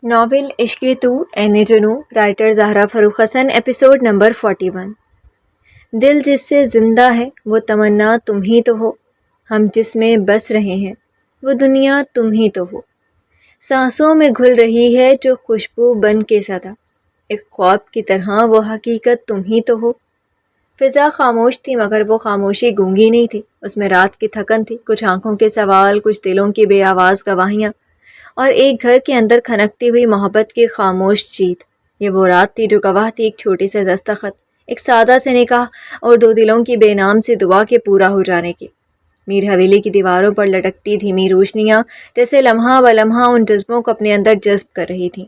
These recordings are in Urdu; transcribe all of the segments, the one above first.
ناول عشق تو این جنو، رائٹر زہرا فروخ حسن، ایپیسوڈ نمبر 41۔ دل جس سے زندہ ہے وہ تمنا تم ہی تو ہو، ہم جس میں بس رہے ہیں وہ دنیا تم ہی تو ہو، سانسوں میں گھل رہی ہے جو خوشبو بن کے صدا، ایک خواب کی طرح وہ حقیقت تم ہی تو ہو۔ فضا خاموش تھی مگر وہ خاموشی گونگی نہیں تھی، اس میں رات کی تھکن تھی، کچھ آنکھوں کے سوال، کچھ دلوں کی بے آواز گواہیاں، اور ایک گھر کے اندر کھنکتی ہوئی محبت کی خاموش جیت۔ یہ وہ رات تھی جو گواہ تھی ایک چھوٹی سے دستخط، ایک سادہ سے نکاح، اور دو دلوں کی بے نام سے دعا کے پورا ہو جانے کی۔ میر حویلی کی دیواروں پر لٹکتی دھیمی روشنیاں جیسے لمحہ بلمحہ ان جذبوں کو اپنے اندر جذب کر رہی تھیں۔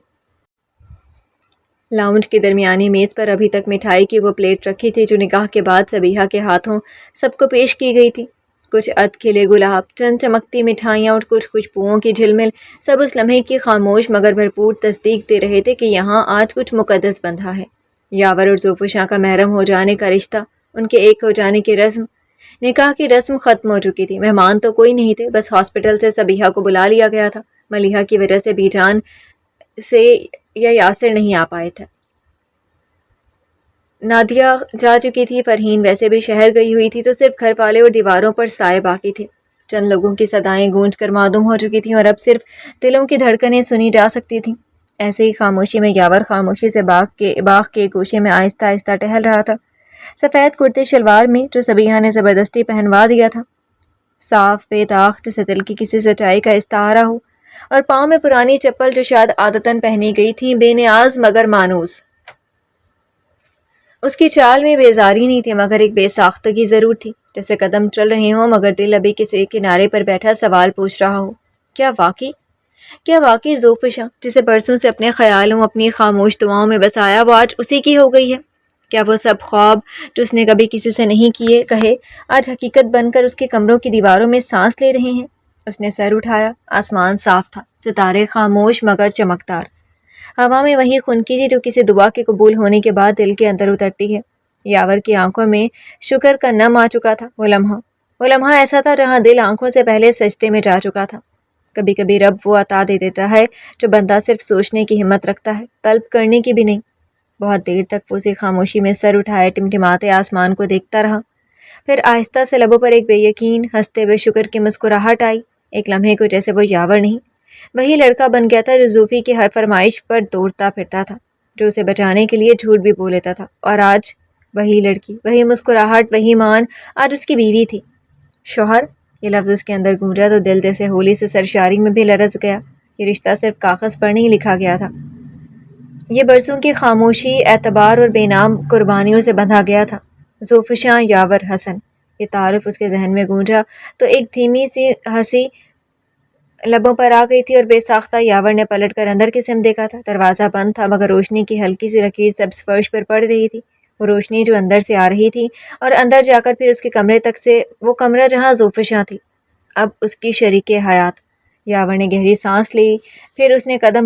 لاؤنج کی درمیانی میز پر ابھی تک مٹھائی کی وہ پلیٹ رکھی تھی جو نکاح کے بعد صبیحہ کے ہاتھوں سب کو پیش کی گئی تھی۔ کچھ ادھ کھلے گلاب، چند چمکتی مٹھائیاں اور کچھ خوشبوؤں کی جھلمل، سب اس لمحے کی خاموش مگر بھرپور تصدیق دے رہے تھے کہ یہاں آج کچھ مقدس بندھا ہے۔ یاور اور زوفشاں کا محرم ہو جانے کا رشتہ، ان کے ایک ہو جانے کی رسم۔ نکاح کی رسم ختم ہو چکی تھی، مہمان تو کوئی نہیں تھے، بس ہاسپٹل سے صبیحہ کو بلا لیا گیا تھا، ملیحہ کی وجہ سے بیجان سے یا یاسر نہیں آ پائے تھے۔ نادیہ جا چکی تھی، فرحین ویسے بھی شہر گئی ہوئی تھی، تو صرف گھر والے اور دیواروں پر سائے باقی تھے۔ چند لوگوں کی صدائیں گونج کر معدوم ہو چکی تھیں اور اب صرف دلوں کی دھڑکنیں سنی جا سکتی تھیں۔ ایسے ہی خاموشی میں یاور خاموشی سے باغ کے گوشے میں آہستہ آہستہ ٹہل رہا تھا، سفید کرتے شلوار میں جو صبیحہ نے زبردستی پہنوا دیا تھا، صاف بے داغ جیسے دل کی کسی سچائی کا استعارہ ہو، اور پاؤں میں پرانی چپل جو شاید عادتاً پہنی گئی تھی، بے نیاز مگر مانوس۔ اس کی چال میں بیزاری نہیں تھی مگر ایک بے ساختگی ضرور تھی، جیسے قدم چل رہے ہوں مگر دل ابھی کسی کنارے پر بیٹھا سوال پوچھ رہا ہو، کیا واقعی زوفشاں جسے برسوں سے اپنے خیالوں، اپنی خاموش دعاؤں میں بسایا، وہ آج اسی کی ہو گئی ہے؟ کیا وہ سب خواب جو اس نے کبھی کسی سے نہیں کہے آج حقیقت بن کر اس کے کمروں کی دیواروں میں سانس لے رہے ہیں؟ اس نے سر اٹھایا، آسمان صاف تھا، ستارے خاموش مگر چمکدار، ہوا میں وہی خنکی تھی جو کسی دعا کے قبول ہونے کے بعد دل کے اندر اترتی ہے۔ یاور کی آنکھوں میں شکر کا نم آ چکا تھا، وہ لمحہ ایسا تھا جہاں دل آنکھوں سے پہلے سجدے میں جا چکا تھا۔ کبھی کبھی رب وہ عطا دے دیتا ہے جو بندہ صرف سوچنے کی ہمت رکھتا ہے، طلب کرنے کی بھی نہیں۔ بہت دیر تک وہ اسی خاموشی میں سر اٹھائے ٹمٹماتے آسمان کو دیکھتا رہا، پھر آہستہ سے لبوں پر ایک بے یقین ہنستے ہوئے شکر کی مسکراہٹ آئی۔ ایک لمحے کو جیسے وہ یاور نہیں، وہی لڑکا بن گیا تھا جو زوفی کی ہر فرمائش پر دوڑتا پھرتا تھا، جو اسے بچانے کے لیے جھوٹ بھی بول لیتا تھا، اور آج وہی لڑکی، وہی مسکراہٹ، وہی مان، آج اس کی بیوی تھی۔ شوہر، یہ لفظ اس کے اندر گونجا تو دل جیسے ہولی سے سرشاری میں بھی لرز گیا۔ یہ رشتہ صرف کاغذ پر نہیں لکھا گیا تھا، یہ برسوں کی خاموشی، اعتبار اور بے نام قربانیوں سے بندھا گیا تھا۔ زوفشاں یاور حسن، یہ تعارف اس کے ذہن میں گونجا تو ایک دھیمی سی ہنسی لبوں پر آ گئی تھی، اور بے ساختہ یاور نے پلٹ کر اندر کی سمت دیکھا تھا۔ دروازہ بند تھا مگر روشنی کی ہلکی سی لکیر سبز فرش پر پڑ رہی تھی، وہ روشنی جو اندر سے آ رہی تھی اور اندر جا کر پھر اس کے کمرے تک سے، وہ کمرہ جہاں زوفشاں تھی، اب اس کی شریک حیات۔ یاور نے گہری سانس لی، پھر اس نے قدم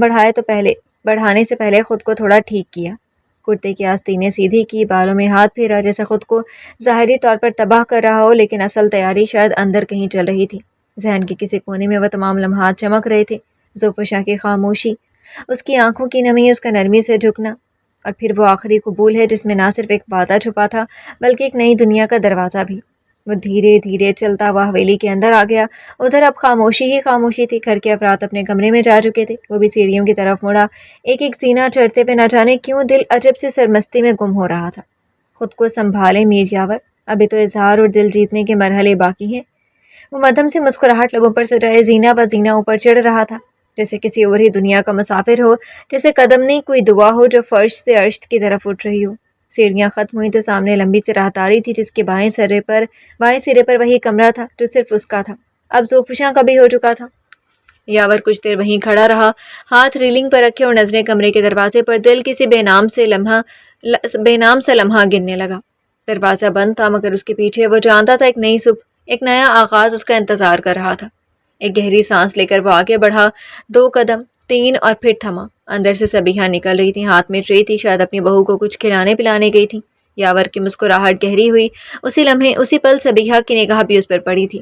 بڑھانے سے پہلے خود کو تھوڑا ٹھیک کیا، کرتے کی آستینیں سیدھی کی، بالوں میں ہاتھ پھیرا جیسے خود کو ظاہری طور پر تباہ کر رہا ہو لیکن اصل تیاری شاید اندر کہیں چل رہی تھی۔ ذہن کے کسی کونے میں وہ تمام لمحات چمک رہے تھے، زوفشاں کی خاموشی، اس کی آنکھوں کی نمی، اس کا نرمی سے جھکنا، اور پھر وہ آخری قبول ہے جس میں نہ صرف ایک وعدہ چھپا تھا بلکہ ایک نئی دنیا کا دروازہ بھی۔ وہ دھیرے دھیرے چلتا ہوا حویلی کے اندر آ گیا، ادھر اب خاموشی ہی خاموشی تھی، گھر کے افراد اپنے کمرے میں جا چکے تھے، وہ بھی سیڑھیوں کی طرف مڑا، ایک ایک سینہ چڑھتے ہوئے نہ جانے کیوں دل عجب سے سرمستی میں گم ہو رہا تھا۔ خود کو سنبھالے میر یاور، ابھی تو اظہار اور دل جیتنے کے مرحلے باقی ہیں۔ وہ مدھم سے مسکراہٹ لبوں پر سجائے زینہ بزینہ اوپر چڑھ رہا تھا، جیسے کسی اور ہی دنیا کا مسافر ہو، جیسے قدم نہیں کوئی دعا ہو جو فرش سے عرش کی طرف اٹھ رہی ہو۔ سیڑھیاں ختم ہوئی تو سامنے لمبی سی راہداری تھی جس کے بائیں سرے پر وہی کمرہ تھا جو صرف اس کا تھا، اب زوفشاں کا بھی ہو چکا تھا۔ یاور کچھ دیر وہیں کھڑا رہا، ہاتھ ریلنگ پر رکھے اور نظریں کمرے کے دروازے پر، دل کسی بے نام سا لمحہ گننے لگا۔ دروازہ بند تھا مگر اس کے پیچھے وہ جانتا تھا ایک نئی صبح، ایک نیا آغاز اس کا انتظار کر رہا تھا۔ ایک گہری سانس لے کر وہ آگے بڑھا، 2 قدم، 3 اور پھر تھما۔ اندر سے صبیحہ نکل رہی تھی، ہاتھ میں ٹرے تھی، شاید اپنی بہو کو کچھ کھلانے پلانے گئی تھی۔ یاور کی مسکراہٹ گہری ہوئی، اسی لمحے اسی پل صبیحہ کی نگاہ بھی اس پر پڑی تھی۔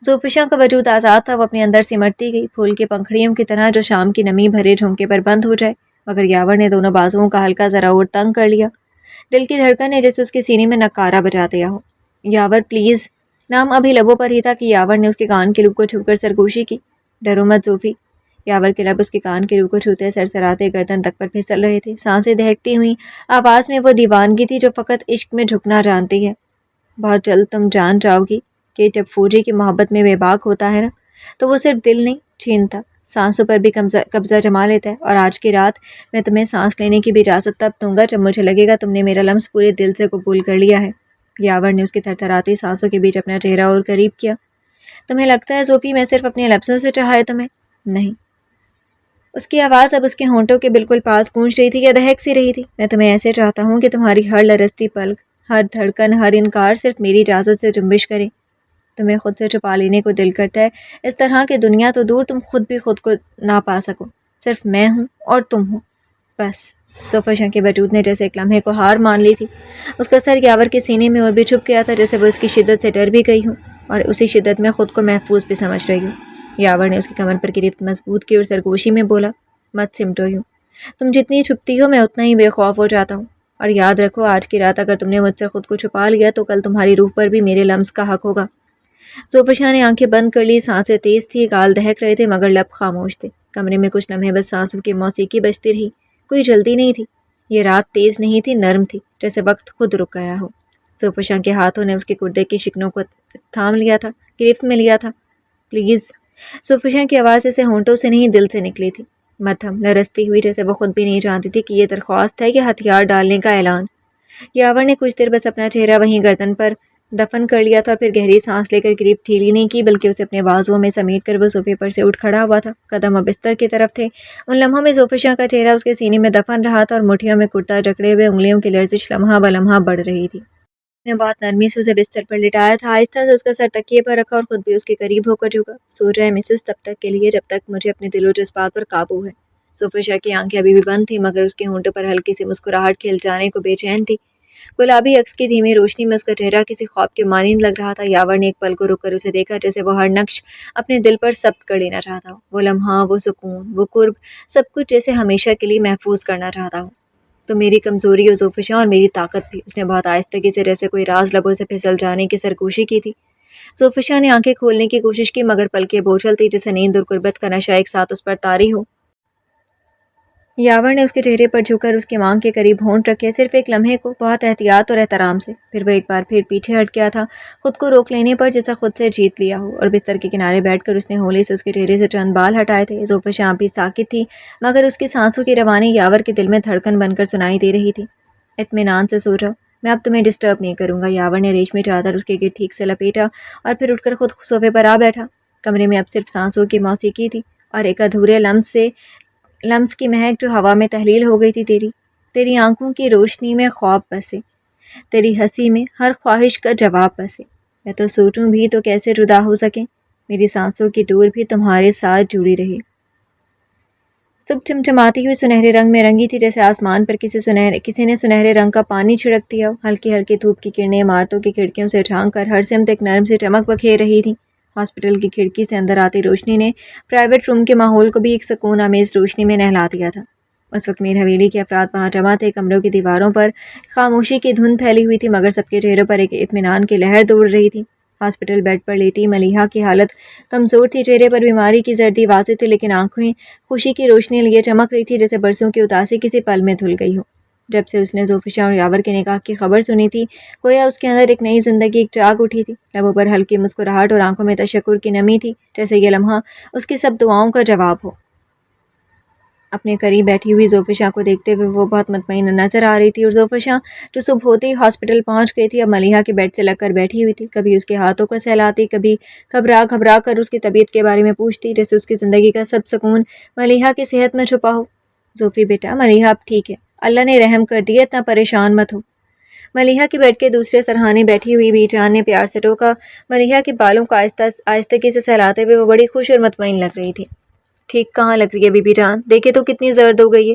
زوفشاں کا وجود آزاد تھا، وہ اپنے اندر سمٹتی گئی، پھول کی پنکھڑیوں کی طرح جو شام کی نمی بھرے جھونکے پر بند ہو جائے۔ مگر یاور نے دونوں بازوؤں کا ہلکا ذرا اور تنگ کر لیا، دل کی دھڑکن نے جیسے اس کے سینے میں نکارہ بجا دیا ہو۔ یاور پلیز، نام ابھی لبوں پر ہی تھا کہ یاور نے اس کے کان کے روپ کو چھو کر سرگوشی کی۔ ڈرو مت زوفی۔ یاور کے لب اس کے کان کے روپ کو چھوتے سرسراتے گردن تک پر پھسل رہے تھے، سانسیں دہکتی ہوئی آواز میں وہ دیوانگی تھی جو فقط عشق میں جھکنا جانتی ہے۔ بہت جلد تم جان جاؤ گی کہ جب فوجی کی محبت میں بے باک ہوتا ہے نا، تو وہ صرف دل نہیں چھینتا، سانسوں پر بھی قبضہ جما لیتا ہے۔ اور آج کی رات میں تمہیں سانس لینے کی بھی اجازت تب دوں گا جب مجھے لگے گا تم نے میرا لمس پورے دل سے قبول کر لیا ہے۔ یاور نے اس کی تھرتھراتی سانسوں کے بیچ اپنا چہرہ اور قریب کیا۔ تمہیں لگتا ہے زوفی میں صرف اپنے لفظوں سے چاہا ہے تمہیں؟ نہیں۔ اس کی آواز اب اس کے ہونٹوں کے بالکل پاس گونج رہی تھی یا دہک سی رہی تھی۔ میں تمہیں ایسے چاہتا ہوں کہ تمہاری ہر لرزتی پلک، ہر دھڑکن، ہر انکار صرف میری اجازت سے جنبش کرے۔ تمہیں خود سے چھپا لینے کو دل کرتا ہے، اس طرح کہ دنیا تو دور تم خود بھی خود کو نہ پا سکو، صرف میں ہوں اور تم ہو، بس۔ زوفشاں کے وجود نے جیسے ایک لمحے کو ہار مان لی تھی۔ اس کا سر یاور کے سینے میں اور بھی چھپ گیا تھا، جیسے وہ اس کی شدت سے ڈر بھی گئی ہوں اور اسی شدت میں خود کو محفوظ بھی سمجھ رہی ہوں۔ یاور نے اس کی کمر پر گرفت مضبوط کی اور سرگوشی میں بولا، مت سمٹو یوں، تم جتنی چھپتی ہو میں اتنا ہی بے خوف ہو جاتا ہوں، اور یاد رکھو آج کی رات اگر تم نے مجھ سے خود کو چھپا لیا تو کل تمہاری روح پر بھی میرے لمس کا حق ہوگا۔ زوفشاں نے آنکھیں بند کر لی، سانسیں تیز تھی، گال دہک رہے تھے مگر لب خاموش تھے۔ کمرے میں کچھ لمحے بس سانسوں کی موسیقی بجتی رہی، کوئی جلدی نہیں تھی۔ یہ رات تیز نہیں تھی، نرم تھی، جیسے وقت خود رک گیا ہو۔ زوفشاں کے ہاتھوں نے اس کے گردے کی شکنوں کو تھام لیا تھا، گرفت میں لیا تھا۔ پلیز، زوفشاں کی آواز اسے ہونٹوں سے نہیں دل سے نکلی تھی، مدھم لرزتی ہوئی، جیسے وہ خود بھی نہیں جانتی تھی کہ یہ درخواست ہے یا ہتھیار ڈالنے کا اعلان۔ یاور نے کچھ دیر بس اپنا چہرہ وہیں گردن پر دفن کر لیا تھا اور پھر گہری سانس لے کر گریپ ڈھیلی نہیں کی بلکہ اسے اپنے بازوؤں میں سمیٹ کر وہ صوفے پر سے اٹھ کھڑا ہوا تھا۔ قدم اب بستر کی طرف تھے۔ ان لمحوں میں زوفشاں کا چہرہ اس کے سینے میں دفن رہا تھا اور مٹھیوں میں کرتا جکڑے ہوئے انگلیوں کی لرزش لمحہ بلمحہ بڑھ رہی تھی۔ اس نے بہت نرمی سے اسے بستر پر لٹایا تھا، آہستہ سے اس کا سر تکیے پر رکھا اور خود بھی اس کے قریب ہو کر جھکا۔ سو جائے مسز تب تک کے لیے جب تک مجھے اپنے دل و جذبات پر قابو ہے۔ زوفشاں کی آنکھیں ابھی بھی بند تھیں مگر اس کے ہونٹوں پر ہلکی سی مسکراہٹ کھل جانے کو بے چین تھی۔ گلابی عکس کی دھیمی روشنی میں اس کا چہرہ کسی خواب کے مانند لگ رہا تھا۔ یاور نے ایک پل کو رک کر اسے دیکھا، جیسے وہ ہر نقش اپنے دل پر ثبت کر لینا چاہتا ہو، وہ لمحہ، وہ سکون، وہ قرب، سب کچھ جیسے ہمیشہ کے لیے محفوظ کرنا چاہتا ہو۔ تو میری کمزوری ہو زوفشاں اور میری طاقت بھی، اس نے بہت آہستگی سے جیسے کوئی راز لبوں سے پھسل جانے کی سرگوشی کی تھی۔ زوفشاں نے آنکھیں کھولنے کی کوشش کی مگر پلکیں بوجھل تھی، جیسے نیند اور غربت کا نشہ ایک ساتھ اس پر طاری ہو۔ یاور نے اس کے چہرے پر جھک کر اس کے مانگ کے قریب ہونٹ رکھے، صرف ایک لمحے کو، بہت احتیاط اور احترام سے۔ پھر وہ ایک بار پھر پیچھے ہٹ گیا تھا، خود کو روک لینے پر جیسا خود سے جیت لیا ہو، اور بستر کے کنارے بیٹھ کر اس نے ہولے سے اس کے چہرے سے چند بال ہٹائے تھے۔ زوفشاں بھی ساکت تھی مگر اس کی سانسوں کی روانی یاور کے دل میں دھڑکن بن کر سنائی دے رہی تھی۔ اطمینان سے سو جاؤ، میں اب تمہیں ڈسٹرب نہیں کروں گا۔ یاور نے ریشمی چادر اس کے گرد ٹھیک سے لپیٹا اور پھر اٹھ کر خود صوفے پر آ بیٹھا۔ کمرے میں اب صرف سانسوں کی موسیقی تھی اور ایک ادھورے لمس کی مہک جو ہوا میں تحلیل ہو گئی تھی۔ تیری آنکھوں کی روشنی میں خواب بسے، تیری ہنسی میں ہر خواہش کا جواب بسے، میں تو سوچوں بھی تو کیسے جدا ہو سکیں، میری سانسوں کی ڈور بھی تمہارے ساتھ جڑی رہے۔ صبح چمچماتی ہوئی سنہرے رنگ میں رنگی تھی، جیسے آسمان پر کسی نے سنہرے رنگ کا پانی چھڑک دیا ہو۔ ہلکی ہلکی دھوپ کی کرنیں عمارتوں کی کھڑکیوں سے جھانک کر ہر سمت ایک نرم سی چمک بکھیر رہی تھی۔ ہاسپٹل کی کھڑکی سے اندر آتی روشنی نے پرائیویٹ روم کے ماحول کو بھی ایک سکون آمیز روشنی میں نہلا دیا تھا۔ اس وقت میر حویلی کے افراد وہاں جمع تھے، کمروں کی دیواروں پر خاموشی کی دھند پھیلی ہوئی تھی مگر سب کے چہروں پر ایک اطمینان کی لہر دوڑ رہی تھی۔ ہاسپٹل بیڈ پر لیٹی ملیحہ کی حالت کمزور تھی، چہرے پر بیماری کی زردی واضح تھی لیکن آنکھیں خوشی کی روشنی لیے چمک رہی تھی، جیسے برسوں کی اداسی کسی پل میں دھل گئی ہو۔ جب سے اس نے زوفشاں اور یاور کے نکاح کی خبر سنی تھی، گویا اس کے اندر ایک نئی زندگی، ایک جاگ اٹھی تھی۔ لبوں پر ہلکی مسکراہٹ اور آنکھوں میں تشکر کی نمی تھی، جیسے یہ لمحہ اس کی سب دعاؤں کا جواب ہو۔ اپنے قریب بیٹھی ہوئی زوفشاں کو دیکھتے ہوئے وہ بہت مطمئن نظر آ رہی تھی، اور زوفشاں جو صبح ہوتے ہی ہاسپٹل پہنچ گئی تھی اب ملیحہ کے بیڈ سے لگ کر بیٹھی ہوئی تھی، کبھی اس کے ہاتھوں کو سہلاتی، کبھی گھبرا کر اس کی طبیعت کے بارے میں پوچھتی، جیسے اس کی زندگی کا سب سکون ملیحہ کی صحت میں چھپا ہو۔ زوفی بیٹا، ملیحہ اب ٹھیک ہے، اللہ نے رحم کر دیا، اتنا پریشان مت ہو۔ ملیحہ کے بیڈ کے دوسرے سرہانے بیٹھی ہوئی بی جان نے پیار سے ٹوکا۔ ملیحہ کے بالوں کو آہستگی سے سہلاتے ہوئے وہ بڑی خوش اور مطمئن لگ رہی تھی۔ ٹھیک کہاں لگ رہی ہے بی بی جان، دیکھے تو کتنی زرد ہو گئی ہے۔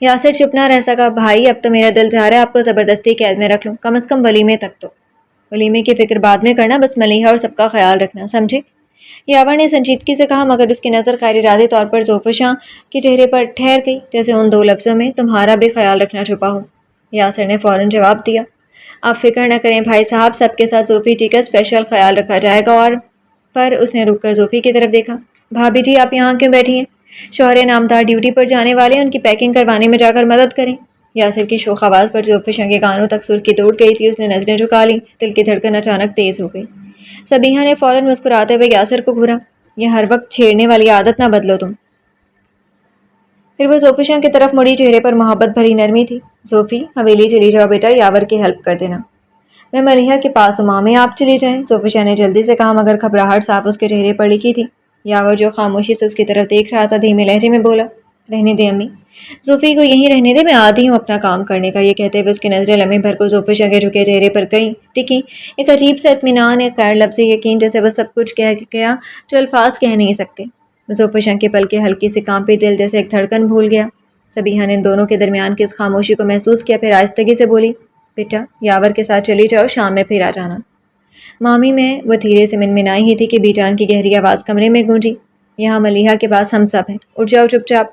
یاسر چپ نہ رہ سکا. بھائی اب تو میرا دل چاہ رہا ہے آپ کو زبردستی قید میں رکھ لوں، کم از کم ولیمے تک تو. ولیمے کی فکر بعد میں کرنا، بس ملیحہ اور سب کا خیال رکھنا، سمجھے؟ یاور نے سنجیدگی سے کہا، مگر اس کی نظر غیر ارادی طور پر زوفشاں کے چہرے پر ٹھہر گئی، جیسے ان دو لفظوں میں تمہارا بھی خیال رکھنا چھپا ہو. یاسر نے فوراً جواب دیا، آپ فکر نہ کریں بھائی صاحب، سب کے ساتھ زوفی ٹی کا اسپیشل خیال رکھا جائے گا. اور پر اس نے رک کر زوفی کی طرف دیکھا. بھابھی جی آپ یہاں کیوں بیٹھی ہیں؟ شوہر نامدار ڈیوٹی پر جانے والے ہیں، ان کی پیکنگ کروانے میں جا کر مدد کریں. یاسر کی شوخ آواز پر زوفشاں کے کانوں تک سرخی دوڑ گئی تھی. اس نے نظریں جھکا لیں، دل کی دھڑکن اچانک تیز ہو گئی. سبیحہ نے فوراً مسکراتے ہوئے یاسر کو گھورا، یہ ہر وقت چھیڑنے والی عادت نہ بدلو تم. پھر وہ زوفشاں کی طرف مڑی، چہرے پر محبت بھری نرمی تھی. زوفی حویلی چلی جاؤ بیٹا، یاور کی ہیلپ کر دینا. میں ملیحہ کے پاس ہوں ماں، میں آپ چلی جائیں. زوفشاں نے جلدی سے کہا، مگر گھبراہٹ صاف اس کے چہرے پر لکھی تھی. یاور جو خاموشی سے اس کی طرف دیکھ رہا تھا، دھیمے لہجے میں بولا، رہنے دے امی، زوفی کو یہیں رہنے دے، میں عادی ہوں اپنا کام کرنے کا. یہ کہتے ہوئے اس کی نظریں لمحے بھر کو زوفشاں کے جھکے چہرے پر ٹکی. ایک عجیب سا اطمینان، ایک غیر لفظی یقین، جیسے وہ سب کچھ کہہ گیا جو الفاظ کہہ نہیں سکتے. زوفشاں کے پل کے ہلکی سی کانپی، دل جیسے ایک دھڑکن بھول گیا. سبیحہ نے ان دونوں کے درمیان کی اس خاموشی کو محسوس کیا، پھر آہستگی سے بولی، بیٹا یاور کے ساتھ چلی جاؤ، شام میں پھر آ جانا. مامی میں وہ دھیرے سے منمنائی ہی تھی کہ بی جان کی گہری آواز کمرے میں گونجی، یہاں ملیحہ کے پاس ہم سب ہیں، اٹھ جاؤ چپ چاپ.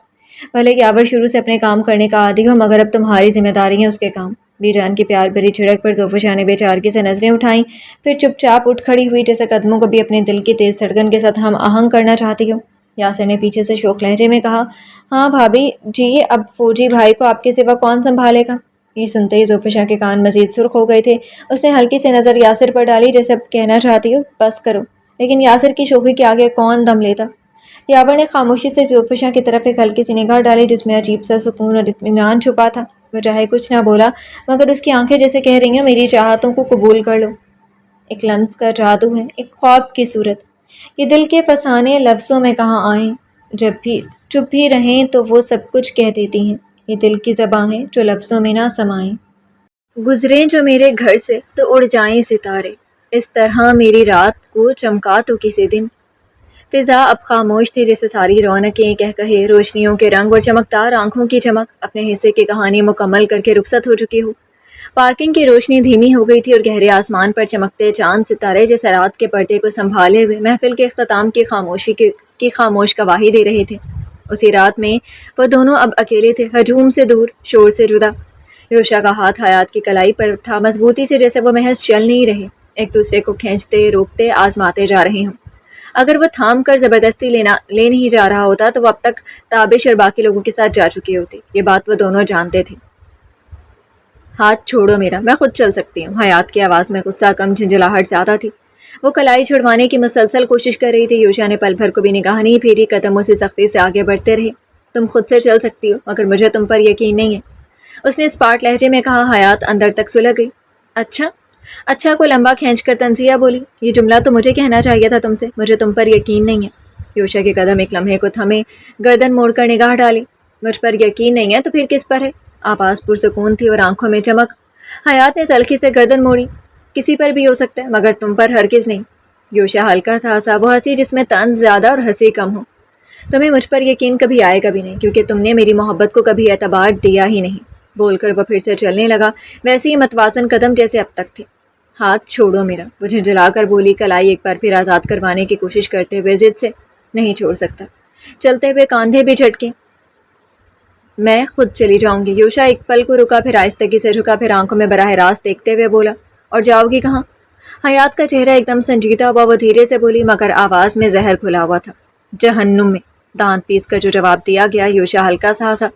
بھلے یاور شروع سے اپنے کام کرنے کا عادی ہو، مگر اب تمہاری ذمہ داری ہیں اس کے کام. بی جان کی پیار بھری جھڑک پر زوفشاں نے بے چارگی سے نظریں اٹھائیں، پھر چپ چاپ اٹھ کھڑی ہوئی، جیسے قدموں کو بھی اپنے دل کی تیز دھڑکن کے ساتھ ہم آہنگ کرنا چاہتی ہو. یاسر نے پیچھے سے شوق لہجے میں کہا، ہاں بھابھی جی، اب فوجی بھائی کو آپ کے سوا کون سنبھالے گا؟ یہ سنتے ہی زوفشاں کے کان مزید سرخ ہو گئے تھے. اس نے ہلکی سی نظر یاسر پر ڈالی، جیسے اب کہنا چاہتی ہو بس کرو، لیکن یاسر کی شوخی کے آگے کون دم لیتا. یاور نے خاموشی سے زوفشاں کی طرف ایک ہلکی سی نگاہ ڈالی، جس میں عجیب سا سکون اور اطمینان چھپا تھا. وہ چاہے کچھ نہ بولا، مگر اس کی آنکھیں جیسے کہہ رہی ہیں، میری چاہتوں کو قبول کر لو. ایک لمس کا جادو ہے، ایک خواب کی صورت. یہ دل کے فسانے لفظوں میں کہاں آئیں، جب بھی چپ بھی رہیں تو وہ سب کچھ کہہ دیتی ہیں. یہ دل کی زباں ہیں جو لفظوں میں نہ سمائیں. گزریں جو میرے گھر سے تو اڑ جائیں ستارے، اس طرح میری رات کو چمکا تو کسی دن. فضا اب خاموش تھی، جیسے ساری رونقیں، کہکہے، روشنیوں کے رنگ اور چمکدار آنکھوں کی چمک اپنے حصے کی کہانی مکمل کر کے رخصت ہو چکی ہو. پارکنگ کی روشنی دھیمی ہو گئی تھی، اور گہرے آسمان پر چمکتے چاند ستارے جیسے رات کے پردے کو سنبھالے ہوئے محفل کے اختتام کی خاموشی کی خاموش گواہی دے رہے تھے. اسی رات میں وہ دونوں اب اکیلے تھے، ہجوم سے دور، شور سے جدا. یوشا کا ہاتھ حیات کی کلائی پر تھا، مضبوطی سے، جیسے وہ محض چل نہیں رہے، ایک دوسرے کو کھینچتے، روکتے، آزماتے جا رہے ہوں. اگر وہ تھام کر زبردستی لے نہیں جا رہا ہوتا تو وہ اب تک تابش اور باقی لوگوں کے ساتھ جا چکے ہوتے. یہ بات وہ دونوں جانتے تھے. ہاتھ چھوڑو میرا، میں خود چل سکتی ہوں. حیات کی آواز میں غصہ کم، جھنجھلاہٹ زیادہ تھی. وہ کلائی چھڑوانے کی مسلسل کوشش کر رہی تھی. یوشا نے پل بھر کو بھی نگاہ نہیں پھیری، قدم اسی سختی سے آگے بڑھتے رہے. تم خود سے چل سکتی ہو، مگر مجھے تم پر یقین نہیں ہے، اس نے اسپاٹ لہجے میں کہا. حیات اندر تک سلگ گئی. اچھا کو لمبا کھینچ کر تنزیہ بولی، یہ جملہ تو مجھے کہنا چاہیے تھا تم سے، مجھے تم پر یقین نہیں ہے. یوشا کے قدم ایک لمحے کو تھمے، گردن موڑ کر نگاہ ڈالی. مجھ پر یقین نہیں ہے تو پھر کس پر ہے؟ آواز پرسکون تھی اور آنکھوں میں چمک. حیات نے تلخی سے گردن موڑی. کسی پر بھی ہو سکتا ہے، مگر تم پر ہرگز نہیں. یوشا ہلکا سا ہنسا، وہ ہنسی جس میں طنز زیادہ اور ہنسی کم ہو. تمہیں مجھ پر یقین کبھی آئے گا بھی نہیں، کیونکہ تم نے میری محبت کو کبھی اعتبار دیا ہی نہیں. بول کر وہ پھر سے چلنے لگا، ویسے ہی متوازن قدم جیسے اب تک تھے. ہاتھ چھوڑو میرا، وہ جھنجھلا کر بولی، کلائی ایک بار پھر آزاد کروانے کی کوشش کرتے ہوئے ضد سے. نہیں چھوڑ سکتا. چلتے ہوئے کاندھے بھی جھٹکے. میں خود چلی جاؤں گی. یوشا ایک پل کو رکا، پھر آہستگی سے جھکا، پھر آنکھوں میں براہ راست دیکھتے ہوئے بولا، اور جاؤ گی کہاں؟ حیات کا چہرہ ایک دم سنجیدہ ہوا. وہ دھیرے سے بولی، مگر آواز میں زہر گھلا ہوا تھا، جہنم میں. دانت پیس کر جو جواب دیا گیا. یوشا ہلکا سا ہنسا،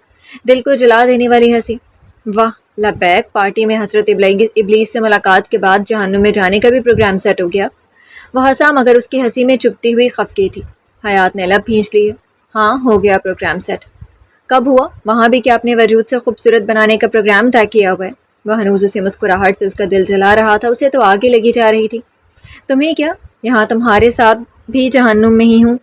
دل کو جلا دینے والی ہنسی. واہ لبیک، پارٹی میں حضرت ابلیس سے ملاقات کے بعد جہنم میں جانے کا بھی پروگرام سیٹ ہو گیا. وہ ہنسا، مگر اس کی ہنسی میں چپتی ہوئی خفگی تھی. حیات نے لب کھینچ لی. ہاں ہو گیا پروگرام سیٹ. کب ہوا؟ وہاں بھی کیا اپنے وجود سے خوبصورت بنانے کا پروگرام طے کیا ہوا ہے؟ وہ ہنوز اسے مسکراہٹ سے اس کا دل جلا رہا تھا. اسے تو آگے لگی جا رہی تھی. تمہیں کیا، یہاں تمہارے ساتھ بھی جہنم میں ہی ہوں.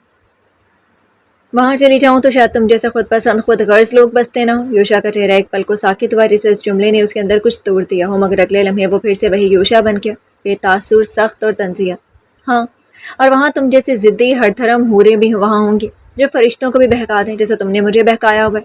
وہاں چلی جاؤں تو شاید تم جیسے خود پسند خود غرض لوگ بستے نہ ہوں. یوشا کا چہرہ ایک پل کو ساکت ہوا، جسے اس جملے نے اس کے اندر کچھ توڑ دیا ہو، مگر اگلے لمحے وہ پھر سے وہی یوشا بن گیا، بے تاثر، سخت اور تنزیہ. ہاں، اور وہاں تم جیسے ضدی ہر دھرم حوریں بھی وہاں ہوں گی، جو فرشتوں کو بھی بہکا دیں، جیسے تم نے مجھے بہکایا ہوا ہے.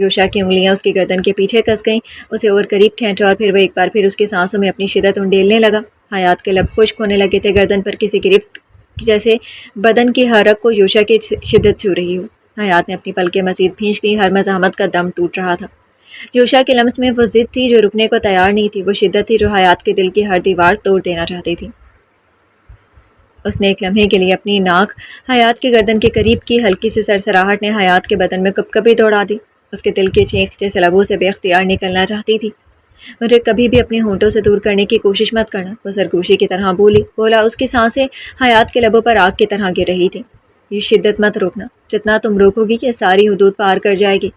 یوشا کی انگلیاں اس کی گردن کے پیچھے کس گئیں، اسے اور قریب کھینچا اور پھر وہ ایک بار پھر اس کی سانسوں میں اپنی شدت انڈیلنے لگا۔ حیات کے لب خشک ہونے لگے تھے، گردن پر کسی گرفت جیسے بدن کی حرک کو یوشا کی شدت چھو رہی ہو۔ حیات نے اپنی پلکیں مزید کھینچ لی، ہر مزاحمت کا دم ٹوٹ رہا تھا۔ یوشا کے لمس میں وہ ضد تھی جو رکنے کو تیار نہیں تھی، وہ شدت تھی جو حیات کے دل کی ہر دیوار توڑ دینا چاہتی تھی۔ اس نے ایک لمحے کے لیے اپنی ناک حیات کے گردن کے قریب کی، ہلکی سی سرسراہٹ نے حیات کے بدن میں کپکپی دوڑا دی۔ اس کے دل کی چیخ جیسے لبوں سے بے اختیار نکلنا چاہتی تھی۔ مجھے کبھی بھی اپنے ہونٹوں سے دور کرنے کی کوشش مت کرنا، وہ سرگوشی کی طرح بولا۔ اس کی سانسیں حیات کے لبوں پر آگ کی طرح گر رہی تھی۔ یہ شدت مت روکنا، جتنا تم روکو گی یہ ساری حدود پار کر جائے گی۔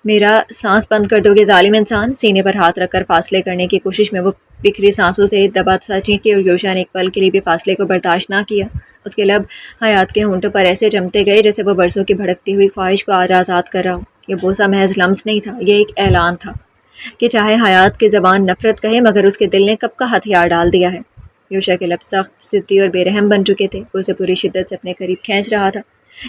میرا سانس بند کر دو گے ظالم انسان۔ سینے پر ہاتھ رکھ کر فاصلے کرنے کی کوشش میں وہ بکھری سانسوں سے دبا سا چیخی اور یوشا نے ایک پل کے لیے بھی فاصلے کو برداشت نہ کیا۔ اس کے لب حیات کے ہونٹوں پر ایسے جمتے گئے جیسے وہ برسوں کی بھڑکتی ہوئی خواہش کو آج آزاد کر رہا ہو۔ یہ بوسہ محض لمس نہیں تھا، یہ ایک اعلان تھا کہ چاہے حیات کی زبان نفرت کہے مگر اس کے دل نے کب کا ہتھیار ڈال دیا ہے۔ یوشا کے لب سخت، ضدی اور بے رحم بن چکے تھے، وہ اسے پوری شدت سے اپنے قریب کھینچ رہا تھا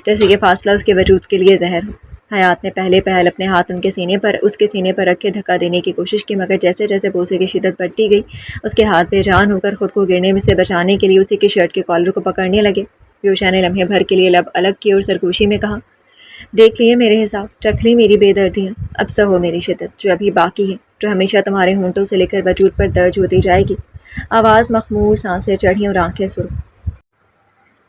جیسے یہ فاصلہ اس کے وجود کے لیے زہر ہو۔ حیات نے پہلے پہل اپنے ہاتھ اس کے سینے پر رکھ کے دھکا دینے کی کوشش کی، مگر جیسے جیسے بوسے کی شدت بڑھتی گئی اس کے ہاتھ بے جان ہو کر خود کو گرنے میں سے بچانے کے لیے اسی کی شرٹ کے کالر کو پکڑنے لگے۔ یوشا نے لمحے بھر کے لیے لب الگ کیے اور سرگوشی میں کہا، دیکھ لیے میرے حساب، چکھ لی میری بے دردیاں، اب سہو میری شدت جو ابھی باقی ہے، جو ہمیشہ تمہارے ہونٹوں سے لے کر وجود پر درج ہوتی جائے گی۔ آواز مخمور، سانسیں چڑھی اور آنکھیں سرخ۔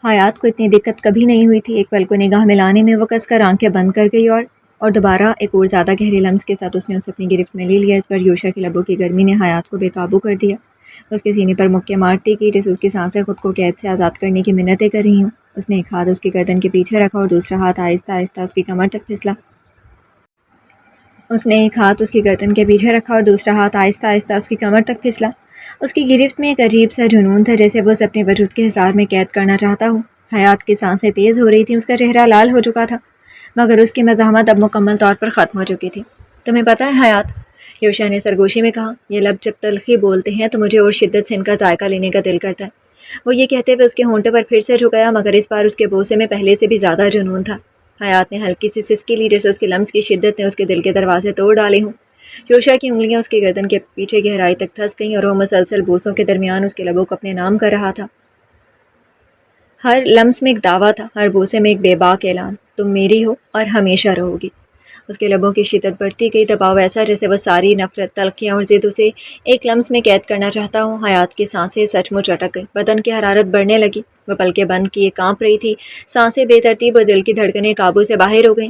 حیات کو اتنی دقت کبھی نہیں ہوئی تھی۔ ایک پل کو نگاہ ملانے میں وہ کس کر آنکھیں بند کر گئی اور دوبارہ ایک اور زیادہ گہرے لمس کے ساتھ اس نے اسے اپنی گرفت میں لے لیا۔ اس پر یوشا کے لبوں کی گرمی نے حیات کو بے قابو کر دیا۔ اس کے سینے پر مکے مارتی کی جیسے اس کی سانسیں خود کو قید سے آزاد کرنے کی منتیں کر رہی ہوں۔ اس نے ایک ہاتھ اس کی گردن کے پیچھے رکھا اور دوسرا ہاتھ آہستہ آہستہ اس کی کمر تک پھسلا۔ اس کی گرفت میں ایک عجیب سا جنون تھا، جیسے وہ اسے اپنے وجود کے حصار میں قید کرنا چاہتا ہو۔ حیات کی سانسیں تیز ہو رہی تھیں، اس کا چہرہ لال ہو چکا تھا، مگر اس کی مزاحمت اب مکمل طور پر ختم ہو چکی تھی۔ تمہیں پتہ ہے حیات، یوشا نے سرگوشی میں کہا، یہ لب جب تلخی بولتے ہیں تو مجھے اور شدت سے ان کا ذائقہ لینے کا دل کرتا ہے۔ وہ یہ کہتے ہوئے اس کے ہونٹوں پر پھر سے جھکایا، مگر اس بار اس کے بوسے میں پہلے سے بھی زیادہ جنون تھا۔ حیات نے ہلکی سی سسکی لی جیسے اس کے لمس کی شدت نے اس کے دل کے دروازے توڑ ڈالے ہوں۔ یوشا کی انگلیاں اس کی گردن کے پیچھے گہرائی تک دھس گئیں اور وہ مسلسل بوسوں کے درمیان اس کے لبوں کو اپنے نام کر رہا تھا۔ ہر لمس میں ایک دعویٰ تھا، ہر بوسے میں ایک بے باک اعلان، تم میری ہو اور ہمیشہ رہو گی۔ اس کے لبوں کی شدت بڑھتی گئی، دباؤ ایسا جیسے وہ ساری نفرت، تلخیاں اور ضد اسے ایک لمس میں قید کرنا چاہتا ہوں۔ حیات کی سانسیں سچ مچ اٹک گئی، بدن کی حرارت بڑھنے لگی، وہ پلکیں بند کیے کانپ رہی تھی، سانسیں بے ترتیب اور دل کی دھڑکنیں قابو سے باہر ہو گئیں۔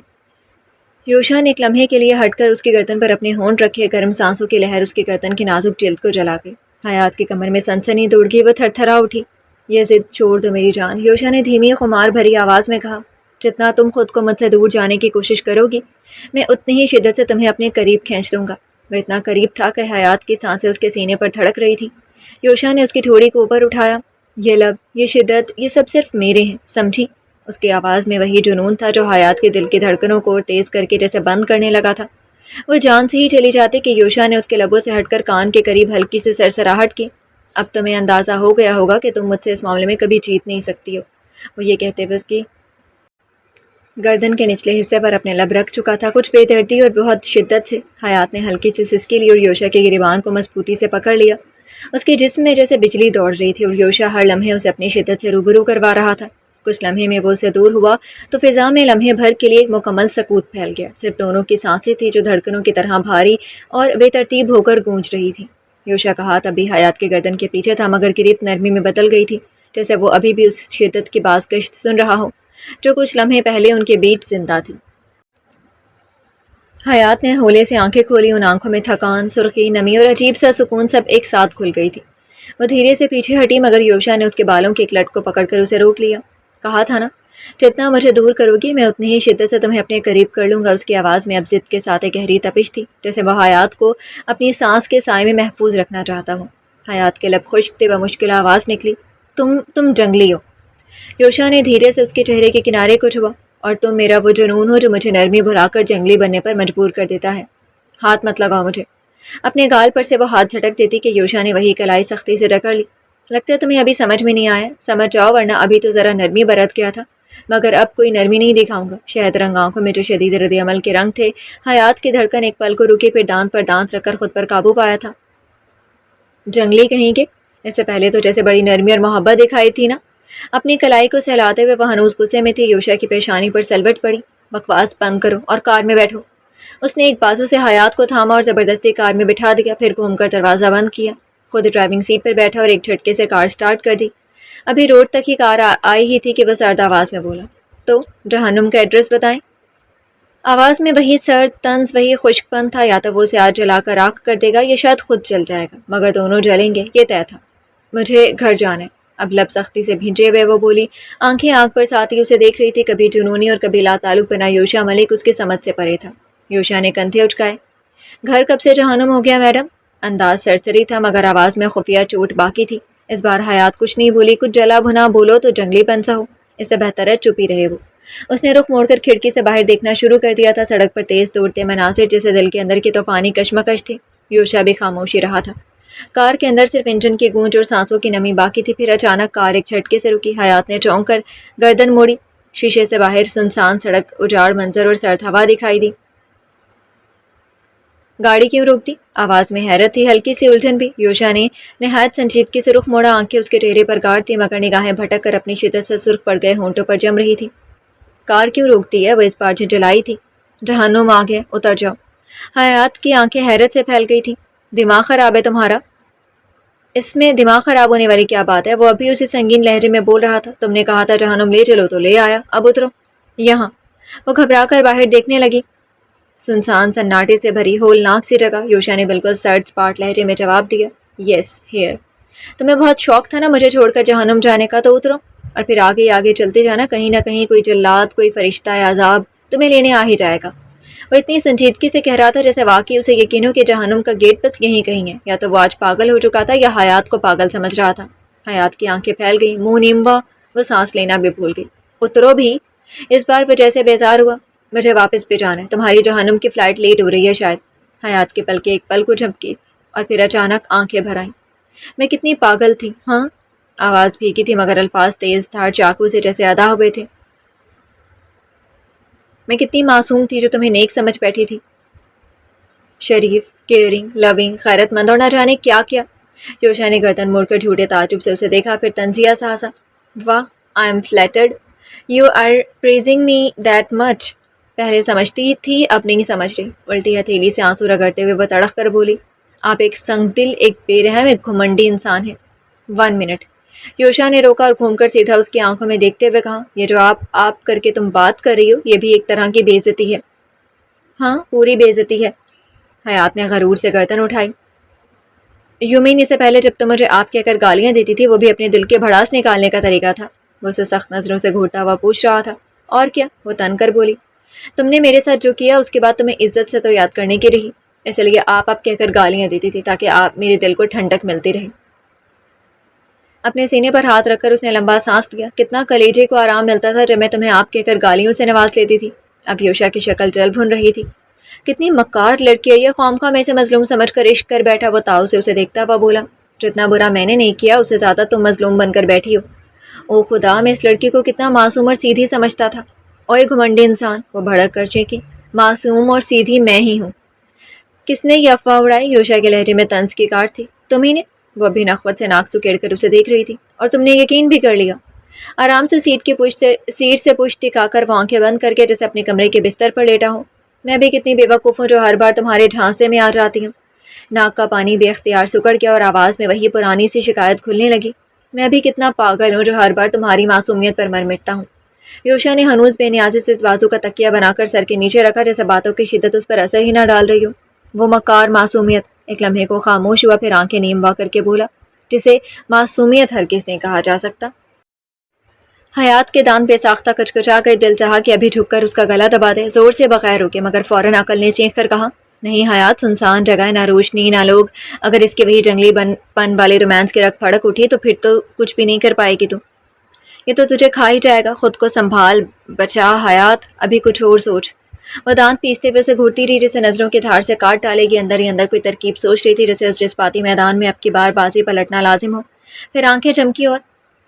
یوشا نے ایک لمحے کے لیے ہٹ کر اس کی گردن پر اپنے ہونٹ رکھے، گرم سانسوں کی لہر اس کی گردن کی نازک جلد کو جلا گئی۔ حیات کی کمر میں سنسنی دوڑ گئی، وہ تھر تھرا اٹھی۔ یہ ضد چھوڑ دو میری جان، یوشا نے دھیمی خمار بھری آواز میں کہا، جتنا تم خود کو مجھ سے دور جانے کی کوشش کرو گی میں اتنی ہی شدت سے تمہیں اپنے قریب کھینچ لوں گا۔ وہ اتنا قریب تھا کہ حیات کی سانسیں اس کے سینے پر دھڑک رہی تھی۔ یوشا نے اس کی ٹھوڑی کو اوپر اٹھایا، یہ لب، یہ شدت، یہ سب صرف میرے ہیں، سمجھی؟ اس کی آواز میں وہی جنون تھا جو حیات کے دل کی دھڑکنوں کو تیز کر کے جیسے بند کرنے لگا تھا۔ وہ جان سے ہی چلی جاتی کہ یوشا نے اس کے لبوں سے ہٹ کر کان کے قریب ہلکی سے سرسراہٹ کی۔ اب تمہیں اندازہ ہو گیا ہوگا کہ تم مجھ سے اس معاملے میں کبھی جیت نہیں سکتی ہو۔ وہ یہ کہتے ہوئے اس کی گردن کے نچلے حصے پر اپنے لب رکھ چکا تھا، کچھ بے دردی اور بہت شدت سے۔ حیات نے ہلکی سی سسکی لی اور یوشا کے گریبان کو مضبوطی سے پکڑ لیا۔ اس کے جسم میں جیسے بجلی دوڑ رہی تھی اور یوشا ہر لمحے اسے اپنی شدت سے روبرو کروا رہا تھا۔ کچھ لمحے میں وہ اسے دور ہوا تو فضا میں لمحے بھر کے لیے ایک مکمل سکوت پھیل گیا، صرف دونوں کی سانسیں تھیں جو دھڑکنوں کی طرح بھاری اور بے ترتیب ہو کر گونج رہی تھی۔ یوشا کا ہاتھ ابھی حیات کے گردن کے پیچھے تھا، مگر گرفت نرمی میں بدل گئی تھی، جیسے وہ ابھی بھی اس شدت کی بازگشت سن رہا ہو جو کچھ لمحے پہلے ان کے بیچ زندہ تھی۔ حیات نے ہولے سے آنکھیں کھولی، ان آنکھوں میں تھکان، سرخی، نمی اور عجیب سا سکون سب ایک ساتھ کھل گئی تھی۔ وہ دھیرے سے پیچھے ہٹی، مگر یوشا نے اس کے بالوں کی ایک لٹ کو پکڑ کر اسے روک لیا۔ کہا تھا نا، جتنا مجھے دور کرو گی میں اتنی ہی شدت سے تمہیں اپنے قریب کر لوں گا۔ اس کی آواز میں اب ضد کے ساتھ ایک گہری تپش تھی، جیسے وہ حیات کو اپنی سانس کے سائے میں محفوظ رکھنا چاہتا ہو۔ حیات کے لب خشک تھے، بمشکل آواز نکلی، تم جنگلی ہو۔ یوشا نے دھیرے سے اس کے چہرے کے کنارے کو چھوا، اور تم میرا وہ جنون ہو جو مجھے نرمی بھلا کر جنگلی بننے پر مجبور کر دیتا ہے۔ ہاتھ مت لگاؤ مجھے۔ اپنے گال پر سے وہ ہاتھ جھٹک دیتی کہ یوشا نے وہی کلائی سختی سے جکڑ لی۔ لگتا ہے تمہیں ابھی سمجھ میں نہیں آیا، سمجھ جاؤ ورنہ ابھی تو ذرا نرمی برت گیا تھا، مگر اب کوئی نرمی نہیں دکھاؤں گا۔ شہد رنگ آنکھوں میں جو شدید رد عمل کے رنگ تھے، حیات کی دھڑکن ایک پل کو رکی، پھر دانت پر دانت رکھ کر خود پر قابو پایا تھا۔ جنگلی کہیں کے، اس سے پہلے تو جیسے بڑی نرمی اور محبت دکھائی تھی نا۔ اپنی کلائی کو سہلاتے ہوئے وہ ہنوز غصے میں تھی۔ یوشا کی پیشانی پر سلوٹ پڑی۔ بکواس بند کرو اور کار میں بیٹھو۔ اس نے ایک بازو سے حیات کو تھاما اور زبردستی کار میں بٹھا دیا، پھر گھوم کر دروازہ بند کیا، خود ڈرائیونگ سیٹ پر بیٹھا اور ایک جھٹکے سے کار سٹارٹ کر دی۔ ابھی روڈ تک ہی کار آئی ہی تھی کہ وہ سرد آواز میں بولا، تو جہنم کا ایڈریس بتائیں۔ آواز میں وہی سرد طنز، وہی خشک پن تھا۔ یا تو وہ اسے آج جلا کر راکھ کر دے گا یا شاید خود جل جائے گا، مگر دونوں جلیں گے یہ طے تھا۔ مجھے گھر جانا ہے۔ اب لب سختی سے بھیجے ہوئے وہ بولی، آنکھیں آنکھ پر ساتھی اسے دیکھ رہی تھی، کبھی جنونی اور کبھی لا تعلق بنا یوشا ملک اس کی سمجھ سے پرے تھا۔ یوشا نے کندھے اچکائے۔ گھر کب سے جہنم ہو گیا میڈم؟ انداز سرسری تھا مگر آواز میں خفیہ چوٹ باقی تھی۔ اس بار حیات کچھ نہیں بولی۔ کچھ جلا بھنا بولو تو جنگلی پن سا ہو، اس سے بہتر ہے چپ ہی رہے وہ۔ اس نے رخ موڑ کر کھڑکی سے باہر دیکھنا شروع کر دیا تھا۔ سڑک پر تیز دوڑتے مناظر جیسے دل کے اندر کی طوفانی کشمکش تھی۔ یوشا بھی خاموشی رہا تھا۔ کار کے اندر صرف انجن کی گونج اور سانسوں کی نمی باقی تھی۔ پھر اچانک کار ایک جھٹکے سے رکی۔ حیات نے چونک کر گردن موڑی۔ شیشے سے باہر سنسان سڑک، اجاڑ منظر اور سرد ہوا دکھائی دی۔ گاڑی کیوں روک دی؟ آواز میں حیرت تھی، ہلکی سی الجھن بھی۔ یوشا نے نہایت سنجیدگی سے رخ موڑا، آنکھیں اس کے چہرے پر گاڑ تھی مگر نگاہیں بھٹک کر اپنی شدت سے سرخ پڑ گئے ہونٹوں پر جم رہی تھی۔ کار کیوں روکتی ہے؟ وہ اس بار جھنجھلائی تھی۔ جہنم آ گیا، اتر جاؤ۔ حیات کی آنکھیں حیرت سے پھیل گئی تھی۔ دماغ خراب ہے تمہارا؟ اس میں دماغ خراب ہونے والی کیا بات ہے؟ وہ ابھی اسی سنگین لہجے میں بول رہا تھا۔ تم نے کہا تھا جہنم لے چلو تو لے آیا، اب اترو یہاں۔ وہ گھبرا کر باہر دیکھنے لگی۔ سنسان سناٹے سے بھری ہولناک سی جگہ۔ یوشا نے بالکل سرد سپاٹ لہجے میں جواب دیا، یس ہیئر۔ تمہیں بہت شوق تھا نا مجھے چھوڑ کر جہنم جانے کا، تو اترو اور پھر آگے آگے چلتے جانا، کہیں نہ کہیں کوئی جلاد، کوئی فرشتہ عذاب تمہیں لینے آ ہی جائے گا۔ وہ اتنی سنجیدگی سے کہہ رہا تھا جیسے واقعی اسے یقین ہو کہ جہنم کا گیٹ بس یہیں کہیں ہے۔ یا تو وہ آج پاگل ہو چکا تھا یا حیات کو پاگل سمجھ رہا تھا۔ حیات کی آنکھیں پھیل گئی، منہ نیم ہوا، وہ سانس لینا بھی بھول گئی۔ اترو بھی۔ اس بار وہ جیسے بیزار ہوا۔ مجھے واپس بھی جانا ہے، تمہاری جہنم کی فلائٹ لیٹ ہو رہی ہے شاید۔ حیات کے پلکیں ایک پل کو جھپکی اور پھر اچانک آنکھیں بھر آئیں۔ میں کتنی پاگل تھی، ہاں؟ آواز بھیگی تھی مگر الفاظ تیز دھار چاقو سے جیسے ادا ہوئے تھے۔ میں کتنی معصوم تھی جو تمہیں نیک سمجھ بیٹھی تھی، شریف، کیئرنگ، لونگ، غیرت مند اور نہ جانے کیا کیا۔ یوشا نے گردن موڑ کر جھوٹے تعجب سے اسے دیکھا، پھر طنزیہ سا ہنسا، واہ I am flattered you are praising me that much. پہلے سمجھتی تھی اب نہیں سمجھ رہی۔ الٹی ہتھیلی سے آنسو رگڑتے ہوئے وہ تڑق کر بولی، آپ ایک سنگ دل، ایک بے رحم، ایک گھمنڈی انسان ہیں۔ 1 منٹ۔ یوشا نے روکا اور گھوم کر سیدھا اس کی آنکھوں میں دیکھتے ہوئے کہا، یہ جو آپ کر کے تم بات کر رہی ہو یہ بھی ایک طرح کی بے عزتی ہے۔ ہاں پوری بے عزتی ہے۔ حیات نے غرور سے گردن اٹھائی۔ یوں مین اسے پہلے جب تم مجھے آپ کہہ کر گالیاں دیتی تھی وہ بھی اپنے دل کے بھڑاس نکالنے کا طریقہ تھا؟ وہ اسے سخت نظروں سے گھورتا ہوا پوچھ رہا تھا۔ اور کیا؟ وہ تن کر بولی، تم نے میرے ساتھ جو کیا اس کے بعد تمہیں عزت سے تو یاد کرنے کی رہی، اس لیے آپ کہہ کر گالیاں دیتی تھی تاکہ آپ میرے دل کو ٹھنڈک ملتی رہے۔ اپنے سینے پر ہاتھ رکھ کر اس نے لمبا سانس لیا۔ کتنا کلیجے کو آرام ملتا تھا جب میں تمہیں آپ کہہ کر گالیوں سے نواز لیتی تھی۔ اب یوشا کی شکل جل بھن رہی تھی۔ کتنی مکار لڑکی ہے یہ، خواہ میں اسے مظلوم سمجھ کر عشق کر بیٹھا۔ وہ تاؤ سے اسے دیکھتا ہوا بولا، جتنا برا میں نے نہیں کیا اس سے زیادہ تم مظلوم بن کر بیٹھی ہو۔ او خدا، میں اس لڑکی کو کتنا معصوم اور سیدھی سمجھتا تھا۔ اوے گھمنڈی انسان، وہ بھڑک کر چیخی، معصوم اور سیدھی میں ہی ہوں۔ کس نے یہ افواہ اڑائی؟ یوشا کے لہجے میں طنز کی کاٹ تھی۔ تمہیں نے؟ وہ ابھی نخوت سے ناک سکیڑ کر اسے دیکھ رہی تھی۔ اور تم نے یقین بھی کر لیا؟ آرام سے سیٹ سے پشت ٹکا کر وہ آنکھیں بند کر کے جیسے اپنے کمرے کے بستر پر لیٹا ہوں۔ میں بھی کتنی بے وقوف ہوں جو ہر بار تمہارے جھانسے میں آ جاتی ہوں۔ ناک کا پانی بے اختیار سکڑ گیا اور آواز میں وہی پرانی سی شکایت کھلنے لگی، میں بھی کتنا پاگل ہوں جو ہر بار تمہاری معصومیت پر مر مٹتا ہوں۔ یوشا نے ہنوز بے نیازی سے بازو کا تکیہ بنا کر سر کے نیچے رکھا جیسے باتوں کی شدت اس پر اثر ہی نہ ڈال رہی ہو۔ وہ مکار معصومیت۔ ایک لمحے کو خاموش ہوا، پھر آنکھیں نیم وا کر کے بولا، جسے معصومیت ہرگز نہیں کہا جا سکتا۔ حیات کے دانت بے ساختہ کچکچا گئے، دل چاہا کہ ابھی جھک کر اس کا گلا دبا دے، زور سے بغیر روکے، مگر فوراً عقل نے چینخ کر کہا، نہیں حیات، سنسان جگہ، نہ روشنی نہ لوگ، اگر اس کے وہی جنگلی پن والے رومانس کی رگ پھڑک اٹھی تو پھر تو کچھ بھی نہیں کر پائے گی تو یہ تو تجھے کھا ہی جائے گا۔ خود کو سنبھال بچا حیات، ابھی کچھ اور سوچ۔ وہ دانت پیستے ہوئے اسے گھورتی رہی جسے نظروں کی دھار سے کاٹ ڈالے گی، اندر ہی اندر کوئی ترکیب سوچ رہی تھی جیسے اس جذباتی میدان میں اب کی بار بازی پلٹنا لازم ہو۔ پھر آنکھیں چمکی اور،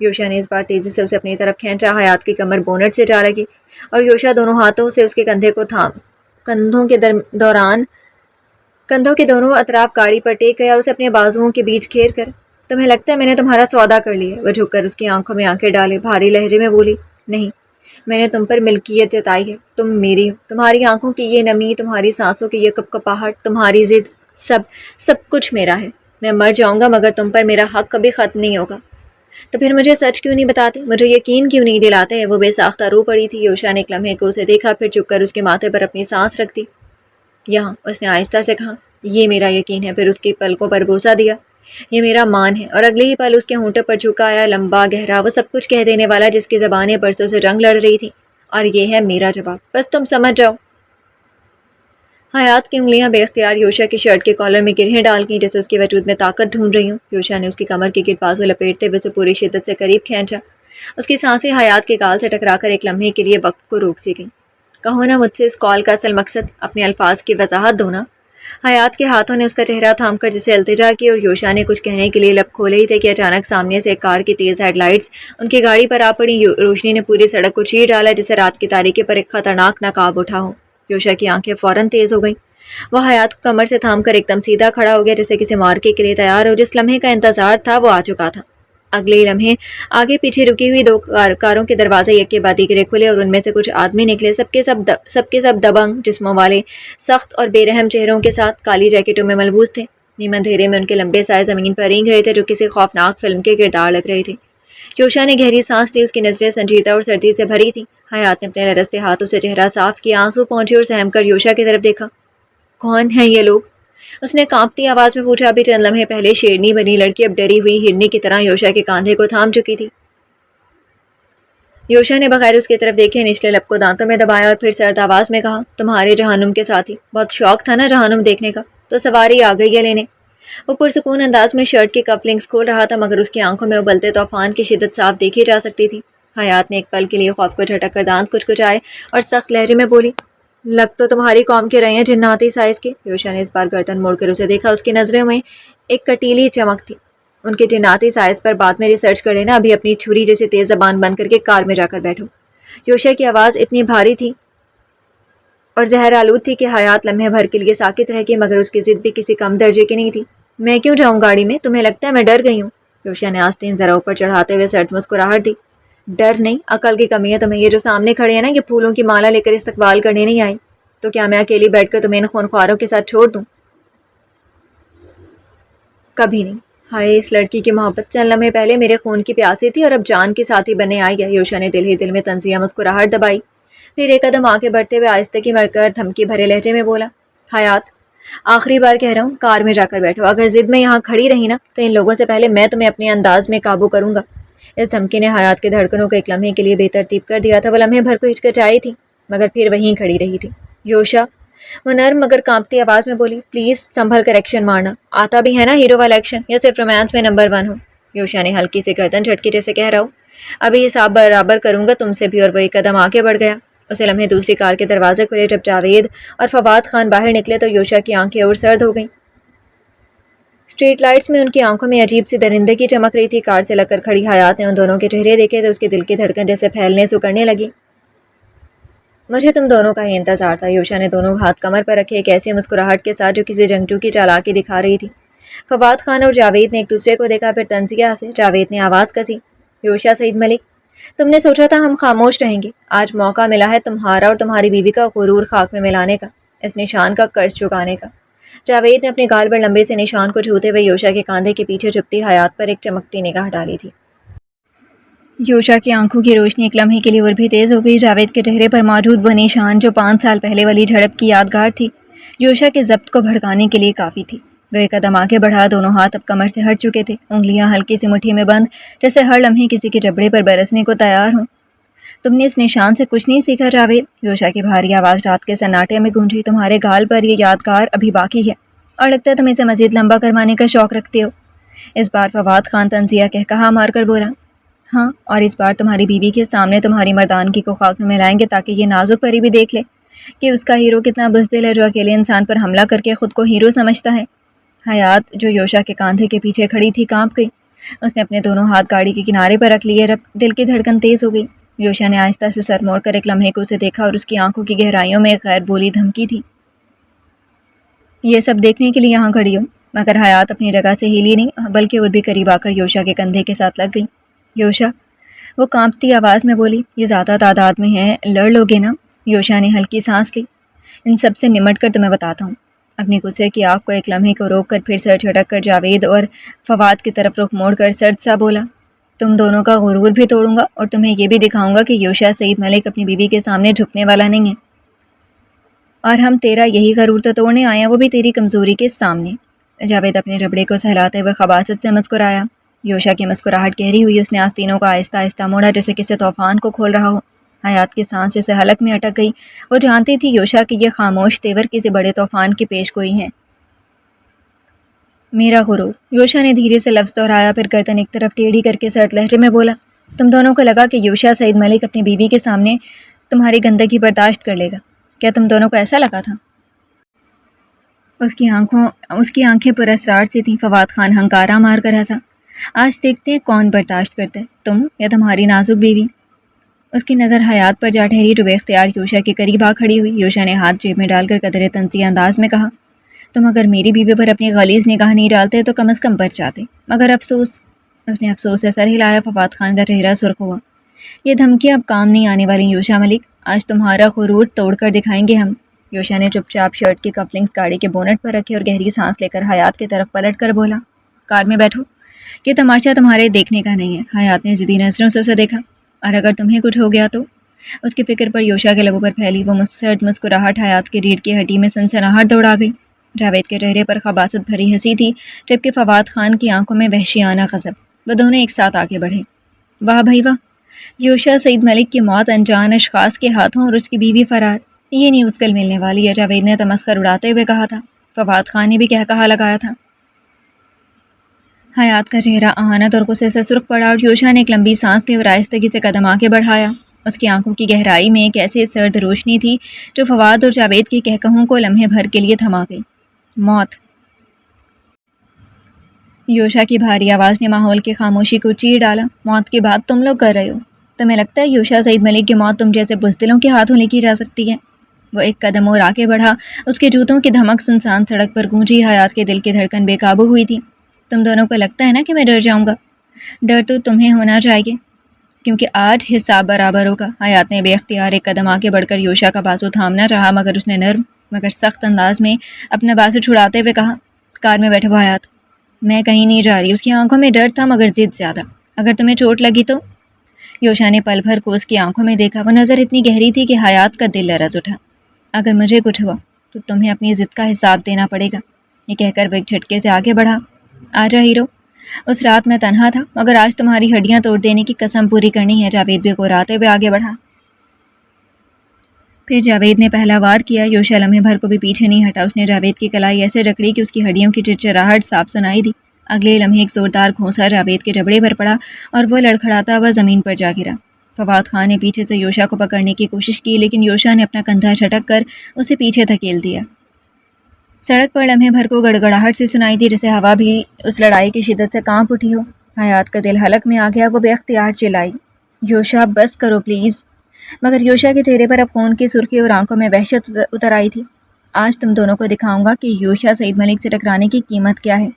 یوشا نے اس بار تیزی سے اسے اپنی طرف کھینچا. حیات کی کمر بونٹ سے جا لگی اور یوشا دونوں ہاتھوں سے اس کے کندھے کو تھام کندھوں کے دونوں اطراف گاڑی پر ٹیک گیا, اسے اپنے بازوؤں کے بیچ گھیر کر. تمہیں لگتا ہے میں نے تمہارا سودا کر لیا؟ وہ جھک کر اس کی آنکھوں میں آنکھیں ڈالے بھاری لہجے میں بولی. نہیں, میں نے تم پر ملکیت جتائی ہے, تم میری ہو. تمہاری آنکھوں کی یہ نمی, تمہاری سانسوں کی یہ کپکپاہٹ, تمہاری ضد, سب کچھ میرا ہے. میں مر جاؤں گا مگر تم پر میرا حق کبھی ختم نہیں ہوگا. تو پھر مجھے سچ کیوں نہیں بتاتے, مجھے یقین کیوں نہیں دلاتے؟ وہ بے ساختہ رو پڑی تھی. یوشا نے ایک لمحے کو اسے دیکھا, پھر چپ کر اس کے ماتھے پر اپنی سانس رکھ دی. یہاں, اس نے آہستہ سے کہا, یہ میرا یقین ہے. پھر اس کی پلکوں پر بوسہ دیا. یہ میرا مان ہے. اور اگلے ہی پل اس کے ہونٹوں پر جھکا آیا, لمبا گہرا, وہ سب کچھ کہہ دینے والا جس کی زبانیں برسوں سے جنگ لڑ رہی تھی. اور یہ ہے میرا جواب, بس تم سمجھ جاؤ. حیات کی انگلیاں بے اختیار یوشا کی شرٹ کے کالر میں گرہیں ڈال گئیں, جیسے اس کے وجود میں طاقت ڈھونڈ رہی ہوں. یوشا نے اس کی کمر کی گرد بازو لپیٹتے ہوئے اسے پوری شدت سے قریب کھینچا. اس کی سانسیں حیات کے گال سے ٹکرا کر ایک لمحے کے لیے وقت کو روک سی گئیں. کہو نا مجھ سے اس کال کا اصل مقصد, اپنے الفاظ کی وضاحت دو نا. حیات کے ہاتھوں نے اس کا چہرہ تھام کر جسے التجا کی, اور یوشا نے کچھ کہنے کے لیے لب کھولے ہی تھے کہ اچانک سامنے سے ایک کار کی تیز ہیڈ لائٹس ان کی گاڑی پر آ پڑی. روشنی نے پوری سڑک کو چیر ڈالا, جسے رات کی تاریکی پر ایک خطرناک نقاب اٹھا ہو. یوشا کی آنکھیں فوراً تیز ہو گئیں. وہ حیات کو کمر سے تھام کر ایک دم سیدھا کھڑا ہو گیا, جیسے کسی مارکے کے لیے تیار ہو. جس لمحے کا انتظار تھا وہ آ چکا تھا. اگلے ہی لمحے آگے پیچھے رکی ہوئی دو کاروں کے دروازے یک کے بعد دیگرے کھلے, اور ان میں سے کچھ آدمی نکلے, سب کے سب دبنگ جسموں والے, سخت اور بے رحم چہروں کے ساتھ, کالی جیکٹوں میں ملبوس تھے. نیمے اندھیرے میں ان کے لمبے سائے زمین پر رینگ رہے تھے, جو کسی خوفناک فلم کے کردار لگ رہے تھے. یوشا نے گہری سانس لی, اس کی نظریں سنجیدہ اور سردی سے بھری تھیں. حیات نے اپنے لرزتے ہاتھوں سے چہرہ صاف کیا, آنسو پہنچے اور سہم کر یوشا کی طرف دیکھا. کون ہیں یہ لوگ؟ اس نے کانپتی آواز میں پوچھا. ابھی چند لمحے پہلے شیرنی بنی لڑکی اب ڈری ہوئی ہرنی کی طرح یوشا کے کاندھے کو تھام چکی تھی. یوشا نے بغیر اس کی طرف دیکھے نچلے لب کو دانتوں میں دبایا اور پھر سرد آواز میں کہا, تمہارے جہنم کے ساتھی. بہت شوق تھا نا جہنم دیکھنے کا, تو سواری آ گئی ہے لینے. وہ پرسکون انداز میں شرٹ کی کپلنگز کھول رہا تھا, مگر اس کی آنکھوں میں ابلتے طوفان کی شدت صاف دیکھی جا سکتی تھی. حیات نے ایک پل کے لیے خوف کو جھٹک کر دانت کچکچائے اور سخت لہجے میں بولی, لگ تو تمہاری قوم کے رہے ہیں جناتی سائز کے. یوشا نے اس بار گردن موڑ کر اسے دیکھا. اس کی نظروں میں ایک کٹیلی چمک تھی. ان کے جناتی سائز پر بعد میں ریسرچ کر لینا, ابھی اپنی چھری جیسے تیز زبان بند کر کے کار میں جا کر بیٹھو. یوشا کی آواز اتنی بھاری تھی اور زہر آلود تھی کہ حیات لمحے بھر کے لیے ساکت رہ گئی, مگر اس کی ضد بھی کسی کم درجے کی نہیں تھی. میں کیوں جاؤں گاڑی میں, تمہیں لگتا ہے میں ڈر گئی ہوں؟ یوشا نے آستین ذرا اوپر چڑھاتے ہوئے سرد مسکراہٹ دی. ڈر نہیں, عقل کی کمی ہے تمہیں. یہ جو سامنے کھڑے ہیں نا, یہ پھولوں کی مالا لے کر استقبال کرنے نہیں آئی. تو کیا میں اکیلی بیٹھ کر تمہیں ان خونخواروں کے ساتھ چھوڑ دوں؟ کبھی نہیں. ہائے, اس لڑکی کی محبت چند لمحے پہلے میرے خون کی پیاسی تھی اور اب جان کی ساتھی بننے آئی ہے. یوشا نے دل ہی دل میں طنزیہ مسکراہٹ دبائی. پھر ایک قدم آگے بڑھتے ہوئے آہستگی مر کر دھمکی بھرے لہجے میں بولا, حیات, آخری بار کہہ رہا ہوں, کار میں جا کر بیٹھو. اگر ضد میں یہاں کھڑی رہی نا, تو ان لوگوں سے پہلے میں تمہیں اپنے انداز میں قابو کروں گا. اس دھمکی نے حیات کے دھڑکنوں کو ایک لمحے کے لیے بے ترتیب کر دیا تھا. وہ لمحے بھر کو ہچکچائی تھی, مگر پھر وہیں کھڑی رہی تھی. یوشا, وہ نرم مگر کانپتی آواز میں بولی, پلیز سنبھل کر ایکشن مارنا. آتا بھی ہے نا ہیرو والا ایکشن, یا صرف رومانس میں نمبر 1 ہو؟ یوشا نے ہلکی سے گردن جھٹکی جیسے کہہ رہا ہوں, ابھی حساب برابر کروں گا تم سے بھی. اور وہ ایک قدم آگے بڑھ گیا. اسے لمحے دوسری کار کے دروازے کھلے. جب جاوید اور فواد خان باہر نکلے تو یوشا کی آنکھیں اور سرد ہو گئیں. اسٹریٹ لائٹس میں ان کی آنکھوں میں عجیب سی درندگی چمک رہی تھی. کار سے لگ کر کھڑی حیات نے ان دونوں کے چہرے دیکھے تو اس کے دل کی دھڑکن جیسے پھیلنے سکڑنے لگی. مجھے تم دونوں کا ہی انتظار تھا. یوشا نے دونوں ہاتھ کمر پر رکھے, ایک ایسی مسکراہٹ کے ساتھ جو کسی جنگجو کی چالاکی دکھا رہی تھی. فواد خان اور جاوید نے ایک دوسرے کو دیکھا, پھر طنزیہ سے جاوید نے آواز کسی, یوشا سعید ملک, تم نے سوچا تھا ہم خاموش رہیں گے. آج موقع ملا ہے تمہارا اور تمہاری بیوی کا غرور خاک میں ملانے کا, اس نشان کا قرض چکانے کا. جاوید نے اپنے گال پر لمبے سے نشان کو چھوتے ہوئے یوشا کے کاندھے کے پیچھے چھپتی حیات پر ایک چمکتی نگاہ ڈالی تھی. یوشا کی آنکھوں کی روشنی ایک لمحے کے لیے اور بھی تیز ہو گئی. جاوید کے چہرے پر موجود وہ نشان جو 5 سال پہلے والی جھڑپ کی یادگار تھی, یوشا کے ضبط کو بھڑکانے کے لیے کافی تھی. وہ ایک قدم آگے بڑھا. دونوں ہاتھ اب کمر سے ہٹ چکے تھے, انگلیاں ہلکی سی مٹھی میں بند, جیسے ہر لمحے کسی کے جبڑے پر برسنے کو تیار ہوں. تم نے اس نشان سے کچھ نہیں سیکھا جاوید؟ یوشا کی بھاری آواز رات کے سناٹے میں گونجی. تمہارے گال پر یہ یادگار ابھی باقی ہے, اور لگتا ہے تم اسے مزید لمبا کروانے کا شوق رکھتے ہو. اس بار فواد خان طنزیہ کہا مار کر بولا, ہاں, اور اس بار تمہاری بیوی کے سامنے تمہاری مردانگی کو خاک میں ملائیں گے, تاکہ یہ نازک پری بھی دیکھ لے کہ اس کا ہیرو کتنا بزدل ہے, جو اکیلے انسان پر حملہ کر کے خود کو ہیرو سمجھتا ہے. حیات, جو یوشا کے کاندھے کے پیچھے کھڑی تھی, کانپ گئی. اس نے اپنے دونوں ہاتھ گاڑی کے کنارے پر رکھ لیے. دل کی دھڑکن تیز ہو گئی. یوشا نے آہستہ سے سر موڑ کر ایک لمحے کو اسے دیکھا اور اس کی آنکھوں کی گہرائیوں میں ایک غیر بولی دھمکی تھی. یہ سب دیکھنے کے لیے یہاں کھڑی ہوں؟ مگر حیات اپنی جگہ سے ہلی نہیں بلکہ اور بھی قریب آ کر یوشا کے کندھے کے ساتھ لگ گئی. یوشا، وہ کانپتی آواز میں بولی، یہ زیادہ تعداد میں ہیں، لڑ لوگے نا؟ یوشا نے ہلکی سانس لی. ان سب سے نمٹ کر تمہیں بتاتا ہوں. اپنی غصے کی آگ کو ایک لمحے کو روک کر پھر سر جھٹک کر جاوید اور فواد کی طرف رخ موڑ کر سرد سا بولا، تم دونوں کا غرور بھی توڑوں گا اور تمہیں یہ بھی دکھاؤں گا کہ یوشا سعید ملک اپنی بیوی کے سامنے جھکنے والا نہیں ہے. اور ہم تیرا یہی غرور تو توڑنے آئے ہیں، وہ بھی تیری کمزوری کے سامنے. جاوید اپنے جبڑے کو سہلاتے ہوئے خباثت سے مسکرایا. یوشا کی مسکراہٹ گہری ہوئی. اس نے آستینوں کا آہستہ آہستہ موڑا جیسے کسی طوفان کو کھول رہا ہو. حیات کی سانس اسے حلق میں اٹک گئی. وہ جانتی تھی یوشا کہ یہ خاموش تیور کسی بڑے طوفان کی پیش گوئی ہیں. میرا غرور. یوشا نے دھیرے سے لفظ دہرایا، پھر گردن ایک طرف ٹیڑھی کر کے سرد لہجے میں بولا، تم دونوں کو لگا کہ یوشا سعید ملک اپنی بیوی کے سامنے تمہاری گندگی برداشت کر لے گا. کیا تم دونوں کو ایسا لگا تھا؟ اس کی آنکھیں پر اسرار سے تھیں. فواد خان ہنکارا مار کر ہنسا. آج دیکھتے ہیں کون برداشت کرتا ہے، تم یا تمہاری نازک بیوی. اس کی نظر حیات پر جا ٹھہری جو بے اختیار یوشا کے قریب آ کھڑی ہوئی. یوشا نے ہاتھ جیب میں ڈال کر قدرے طنزیہ انداز میں کہا، تم اگر میری بیوی پر اپنی غلیظ نگاہ نہیں ڈالتے تو کم از کم بچ جاتے. مگر افسوس. اس نے افسوس سے سر ہلایا. فواد خان کا چہرہ سرخ ہوا. یہ دھمکیاں اب کام نہیں آنے والی یوشا ملک. آج تمہارا غرور توڑ کر دکھائیں گے ہم. یوشا نے چپ چاپ شرٹ کی کفلنگز گاڑی کے بونٹ پر رکھے اور گہری سانس لے کر حیات کی طرف پلٹ کر بولا، کار میں بیٹھو. یہ تماشا تمہارے دیکھنے کا نہیں ہے. حیات نے ضدی نظروں سے اسے دیکھا. اور اگر تمہیں کچھ ہو گیا تو؟ اس کی فکر پر یوشا کے لبوں پر پھیلی وہ سرد مسکراہٹ حیات کی ریڑھ کی ہڈی میں سنسناہٹ دوڑا گئی. جاوید کے چہرے پر خباثت بھری ہنسی تھی جبکہ فواد خان کی آنکھوں میں وحشیانہ غضب. وہ دونوں ایک ساتھ آگے بڑھے. واہ بھائی واہ، یوشا سعید ملک کی موت انجان اشخاص کے ہاتھوں اور اس کی بیوی فرار، یہ نیوز کل ملنے والی ہے. جاوید نے تمسخر اڑاتے ہوئے کہا تھا. فواد خان نے بھی کہا لگایا تھا. حیات کا چہرہ اہانت اور غصے سے سرخ پڑا اور یوشا نے ایک لمبی سانس لی اور آہستگی سے قدم آگے بڑھایا. اس کی آنکھوں کی گہرائی میں ایک ایسی سرد روشنی تھی جو فواد اور جاوید کی کہکہوں کو لمحے بھر کے لیے تھما گئی. موت. یوشا کی بھاری آواز نے ماحول کی خاموشی کو چیر ڈالا. موت کی بات تم لوگ کر رہے ہو؟ تمہیں لگتا ہے یوشا سعید ملک کی موت تم جیسے بزدلوں کے ہاتھوں لکھی جا سکتی ہے؟ وہ ایک قدم اور آگے بڑھا. اس کے جوتوں کی دھمک سنسان سڑک پر گونجی. حیات کے دل کی دھڑکن بے قابو ہوئی تھی. تم دونوں کو لگتا ہے نا کہ میں ڈر جاؤں گا؟ ڈر تو تمہیں ہونا چاہیے کیونکہ آج حساب برابر ہوگا. حیات نے بے اختیار ایک قدم آگے بڑھ کر یوشا کا بازو تھامنا چاہا مگر اس نے نرم مگر سخت انداز میں اپنا بازو چھڑاتے ہوئے کہا، کار میں بیٹھو حیات، میں کہیں نہیں جا رہی. اس کی آنکھوں میں ڈر تھا مگر ضد زیادہ. اگر تمہیں چوٹ لگی تو؟ یوشا نے پل بھر کو اس کی آنکھوں میں دیکھا. وہ نظر اتنی گہری تھی کہ حیات کا دل لرز اٹھا. اگر مجھے کچھ ہوا تو تمہیں اپنی ضد کا حساب دینا پڑے گا. یہ کہہ کر وہ ایک جھٹکے سے آگے بڑھا. آجا ہیرو، اس رات میں تنہا تھا مگر آج تمہاری ہڈیاں توڑ دینے کی قسم پوری کرنی ہے. جاوید بھی گراتے ہوئے آگے بڑھا. پھر جاوید نے پہلا وار کیا. یوشا لمحے بھر کو بھی پیچھے نہیں ہٹا. اس نے جاوید کی کلائی ایسے جکڑی کہ اس کی ہڈیوں کی چرچراہٹ صاف سنائی دی. اگلے لمحے ایک زوردار گھونسا جاوید کے جبڑے پر پڑا اور وہ لڑکھڑاتا ہوا زمین پر جا گرا. فواد خان نے پیچھے سے یوشا کو پکڑنے کی کوشش کی لیکن یوشا نے اپنا کندھا جھٹک کر اسے پیچھے دھکیل دیا. سڑک پر لمحے بھر کو گڑگڑاہٹ سے سنائی دی جیسے ہوا بھی اس لڑائی کی شدت سے کانپ اٹھی ہو. حیات کا دل حلق میں آ گیا. وہ بے اختیار چلائی، یوشا بس کرو پلیز. مگر یوشا کے چہرے پر اب خون کی سرخی اور آنکھوں میں وحشت اتر آئی تھی. آج تم دونوں کو دکھاؤں گا کہ یوشا سعید ملک سے ٹکرانے کی قیمت کیا ہے،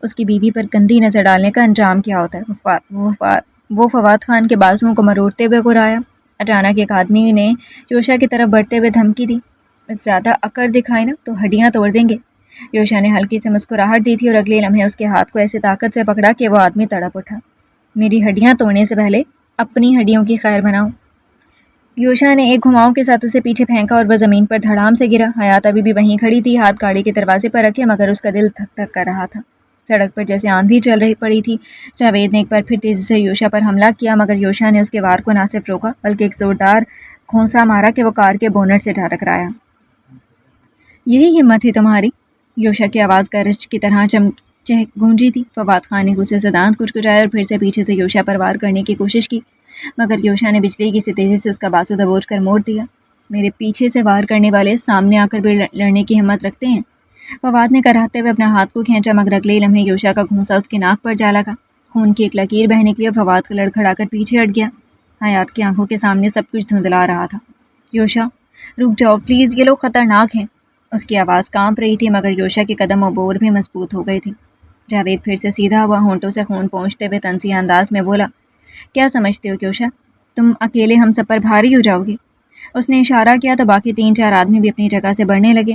اس کی بیوی پر گندی نظر ڈالنے کا انجام کیا ہوتا ہے. وہ فواد خان کے بازوؤں کو مروڑتے ہوئے گرایا. اچانک ایک آدمی نے یوشا کی طرف بڑھتے ہوئے دھمکی دی، زیادہ اکڑ دکھائے نا تو ہڈیاں توڑ دیں گے. یوشا نے ہلکی سے مسکراہٹ دی تھی اور اگلے لمحے اس کے ہاتھ کو ایسی طاقت سے پکڑا کہ وہ آدمی تڑپ اٹھا. میری ہڈیاں توڑنے سے پہلے اپنی ہڈیوں کی خیر بناؤ. یوشا نے ایک گھماؤ کے ساتھ اسے پیچھے پھینکا اور وہ زمین پر دھڑام سے گرا. حیات ابھی بھی وہیں کھڑی تھی، ہاتھ گاڑی کے دروازے پر رکھے مگر اس کا دل دھک دھک کر رہا تھا. سڑک پر جیسے آندھی چل رہی پڑی تھی. جاوید نے ایک بار پھر تیزی سے یوشا پر حملہ کیا مگر یوشا نے اس کے وار کو نہ صرف روکا بلکہ ایک زوردار گھونسا مارا کہ وہ کار کے بونٹ سے جا ٹکرایا. یہی ہمت ہے تمہاری؟ یوشا کی آواز گرج کی طرح گونجی تھی. فواد خان نے غصے سے دانت کچکچائے اور پھر سے پیچھے سے یوشا پر وار کرنے کی کوشش کی مگر یوشا نے بجلی کی سی تیزی سے اس کا بازو دبوچ کر موڑ دیا. میرے پیچھے سے وار کرنے والے سامنے آ کر بھی لڑنے کی ہمت رکھتے ہیں؟ فواد نے کراہتے ہوئے اپنا ہاتھ کو کھینچا مگر اگلے لمحے یوشا کا گھونسا اس کی ناک پر جا لگا. خون کی ایک لکیر بہہ نکلی اور فواد کا لڑکھڑا کر پیچھے ہٹ گیا۔ حیات کی آنکھوں کے سامنے سب کچھ دھندلا رہا تھا۔ یوشا رک جاؤ پلیز، یہ لوگ خطرناک ہیں۔ اس کی آواز کانپ رہی تھی مگر یوشا کے قدم و بور بھی مضبوط ہو گئے تھے۔ جاوید پھر سے سیدھا ہوا، ہونٹوں سے خون پونچھتے ہوئے طنزیہ انداز میں بولا، کیا سمجھتے ہو یوشا، تم اکیلے ہم سب پر بھاری ہو جاؤ گے؟ اس نے اشارہ کیا تو باقی 3-4 آدمی بھی اپنی جگہ سے بڑھنے لگے۔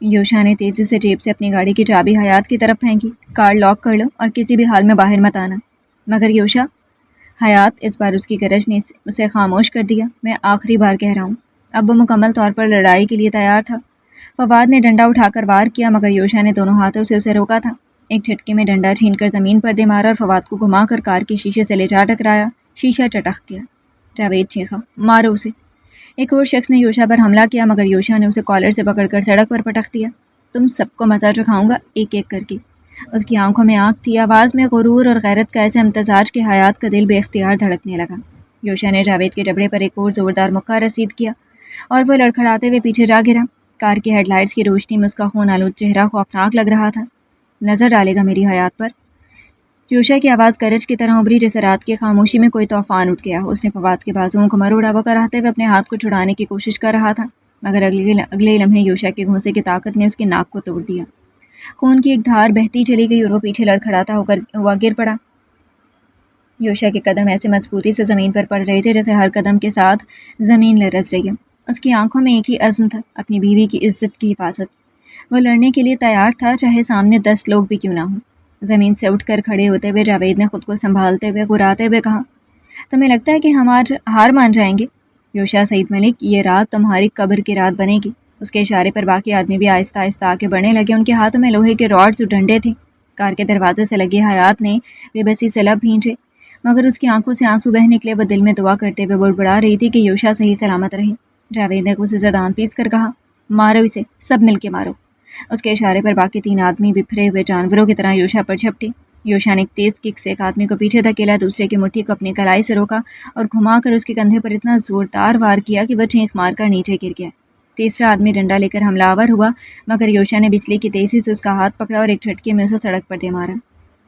یوشا نے تیزی سے جیب سے اپنی گاڑی کی چابی حیات کی طرف پھینکی، کار لاک کر لو اور کسی بھی حال میں باہر مت آنا۔ مگر یوشا، حیات، اس بار اس کی گرج نے اسے خاموش کر دیا، میں آخری بار کہہ رہا ہوں۔ اب وہ مکمل طور پر لڑائی کے لیے تیار تھا۔ فواد نے ڈنڈا اٹھا کر وار کیا مگر یوشا نے دونوں ہاتھوں سے اسے روکا تھا۔ ایک جھٹکے میں ڈنڈا چھین کر زمین پر دے مارا اور فواد کو گھما کر کار کے شیشے سے لے جا ٹکرایا۔ شیشہ چٹک گیا۔ جاوید چیخا، مارو اسے۔ ایک اور شخص نے یوشا پر حملہ کیا مگر یوشا نے اسے کالر سے پکڑ کر سڑک پر پٹک دیا۔ تم سب کو مزہ چکھاؤں گا ایک ایک کر کے۔ اس کی آنکھوں میں آنکھ تھی، آواز میں غرور اور غیرت کا ایسا امتزاج کہ حیات کا دل بے اختیار دھڑکنے لگا۔ یوشا نے جاوید کے جبڑے پر ایک اور زوردار مکہ رسید کیا اور وہ لڑکھڑاتے ہوئے پیچھے جا گرا۔ کار کی ہیڈ لائٹس کی روشنی میں اس کا خون آلود چہرہ خوفناک لگ رہا تھا۔ نظر ڈالے گا میری حیات پر؟ یوشا کی آواز گرج کی طرح ابری جیسے رات کی خاموشی میں کوئی طوفان اٹھ گیا ہو۔ اس نے فواد کے بازوؤں کو مروڑا وہ کراہتے ہوئے اپنے ہاتھ کو چھڑانے کی کوشش کر رہا تھا مگر اگلے لمحے یوشا کے گھونسے کی طاقت نے اس کی ناک کو توڑ دیا۔ خون کی ایک دھار بہتی چلی گئی اور وہ پیچھے لڑکھڑاتا ہوا گر پڑا۔ یوشا کے قدم ایسے مضبوطی سے زمین پر پڑ رہے تھے جیسے ہر قدم کے ساتھ زمین لرز رہی ہے۔ اس کی آنکھوں میں ایک ہی عزم تھا، اپنی بیوی کی عزت کی حفاظت۔ وہ لڑنے کے لیے تیار تھا چاہے سامنے 10 لوگ بھی کیوں نہ ہوں۔ زمین سے اٹھ کر کھڑے ہوتے ہوئے جاوید نے خود کو سنبھالتے ہوئے گراتے ہوئے کہا، تمہیں لگتا ہے کہ ہم آج ہار مان جائیں گے؟ یوشا سعید ملک، یہ رات تمہاری قبر کی رات بنے گی۔ اس کے اشارے پر باقی آدمی بھی آہستہ آہستہ آگے بڑھنے لگے۔ ان کے ہاتھوں میں لوہے کے راڈز اور ڈنڈے تھے۔ کار کے دروازے سے لگی حیات نے بے بسی سے لب بھینچے مگر اس کی آنکھوں سے آنسو بہہ نکلے۔ وہ دل میں دعا کرتے ہوئے بڑبڑا رہی تھی کہ یوشا صحیح سلامت رہے۔ جاوید نے غصے سے دانت پیس کر کہا، مارو اسے، سب مل کے مارو۔ اس کے اشارے پر باقی 3 آدمی بپھرے ہوئے جانوروں کی طرح یوشا پر جھپٹے۔ یوشا نے ایک تیز کک سے ایک آدمی کو پیچھے دھکیلا، دوسرے کی مٹھی کو اپنی کلائی سے روکا اور گھما کر اس کے کندھے پر اتنا زوردار وار کیا کہ وہ چینخ مار کر نیچے گر گیا۔ تیسرا آدمی ڈنڈا لے کر حملہ آور ہوا مگر یوشا نے بجلی کی تیزی سے اس کا ہاتھ پکڑا اور ایک جھٹکے میں اسے سڑک پر دے مارا۔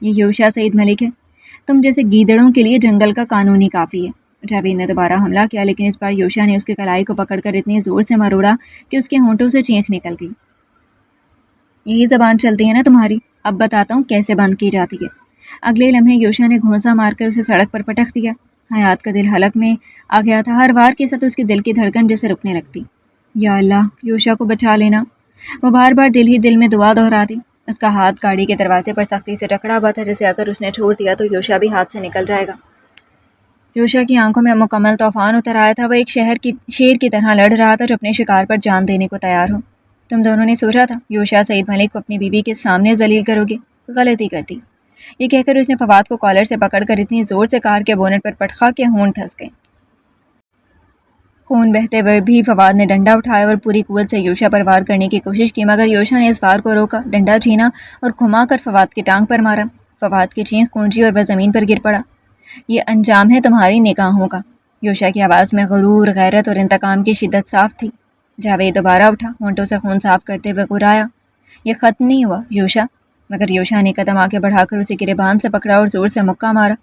یہ یوشا سعید ملک ہے، تم جیسے گیدڑوں کے لیے جنگل کا قانون ہی کافی ہے۔ جاوید نے دوبارہ حملہ کیا لیکن اس بار یوشا نے اس کی کلائی کو پکڑ کر اتنی زور سے مروڑا کہ اس کے ہونٹوں سے چینخ نکل گئی۔ یہی زبان چلتی ہے نا تمہاری؟ اب بتاتا ہوں کیسے بند کی جاتی ہے۔ اگلے لمحے یوشا نے گھونسا مار کر اسے سڑک پر پٹک دیا۔ حیات کا دل حلق میں آ گیا تھا، ہر وار کے ساتھ اس کے دل کی دھڑکن جیسے رکنے لگتی۔ یا اللہ، یوشا کو بچا لینا۔ وہ بار بار دل ہی دل میں دعا دہراتی۔ اس کا ہاتھ گاڑی کے دروازے پر سختی سے جکڑا ہوا تھا جیسے اگر اس نے چھوڑ دیا تو یوشا بھی ہاتھ سے نکل جائے گا۔ یوشا کی آنکھوں میں مکمل طوفان اتر آیا تھا۔ وہ ایک شیر کی طرح لڑ رہا تھا جو اپنے شکار پر جان دینے کو تیار ہو۔ تم دونوں نے سوچا تھا یوشا سعید ملک کو اپنی بیوی کے سامنے ذلیل کرو گے، غلطی کر دی۔ یہ کہہ کر اس نے فواد کو کالر سے پکڑ کر اتنی زور سے کار کے بونٹ پر پٹخا کہ ہونٹ دھنس گئے۔ خون بہتے ہوئے بھی فواد نے ڈنڈا اٹھایا اور پوری قوت سے یوشا پر وار کرنے کی کوشش کی مگر یوشا نے اس وار کو روکا، ڈنڈا چھینا اور گھما کر فواد کی ٹانگ پر مارا۔ فواد کی چینخ گونجی اور وہ زمین پر گر پڑا۔ یہ انجام ہے تمہاری نگاہوں کا۔ یوشا کی آواز میں غرور، غیرت اور انتقام کی شدت صاف تھی۔ جاوید دوبارہ اٹھا، ہونٹوں سے خون صاف کرتے ہوئے گرایا، یہ ختم نہیں ہوا یوشا۔ مگر یوشا نے قدم آگے بڑھا کر اسے گریبان سے پکڑا اور زور سے مکہ مارا۔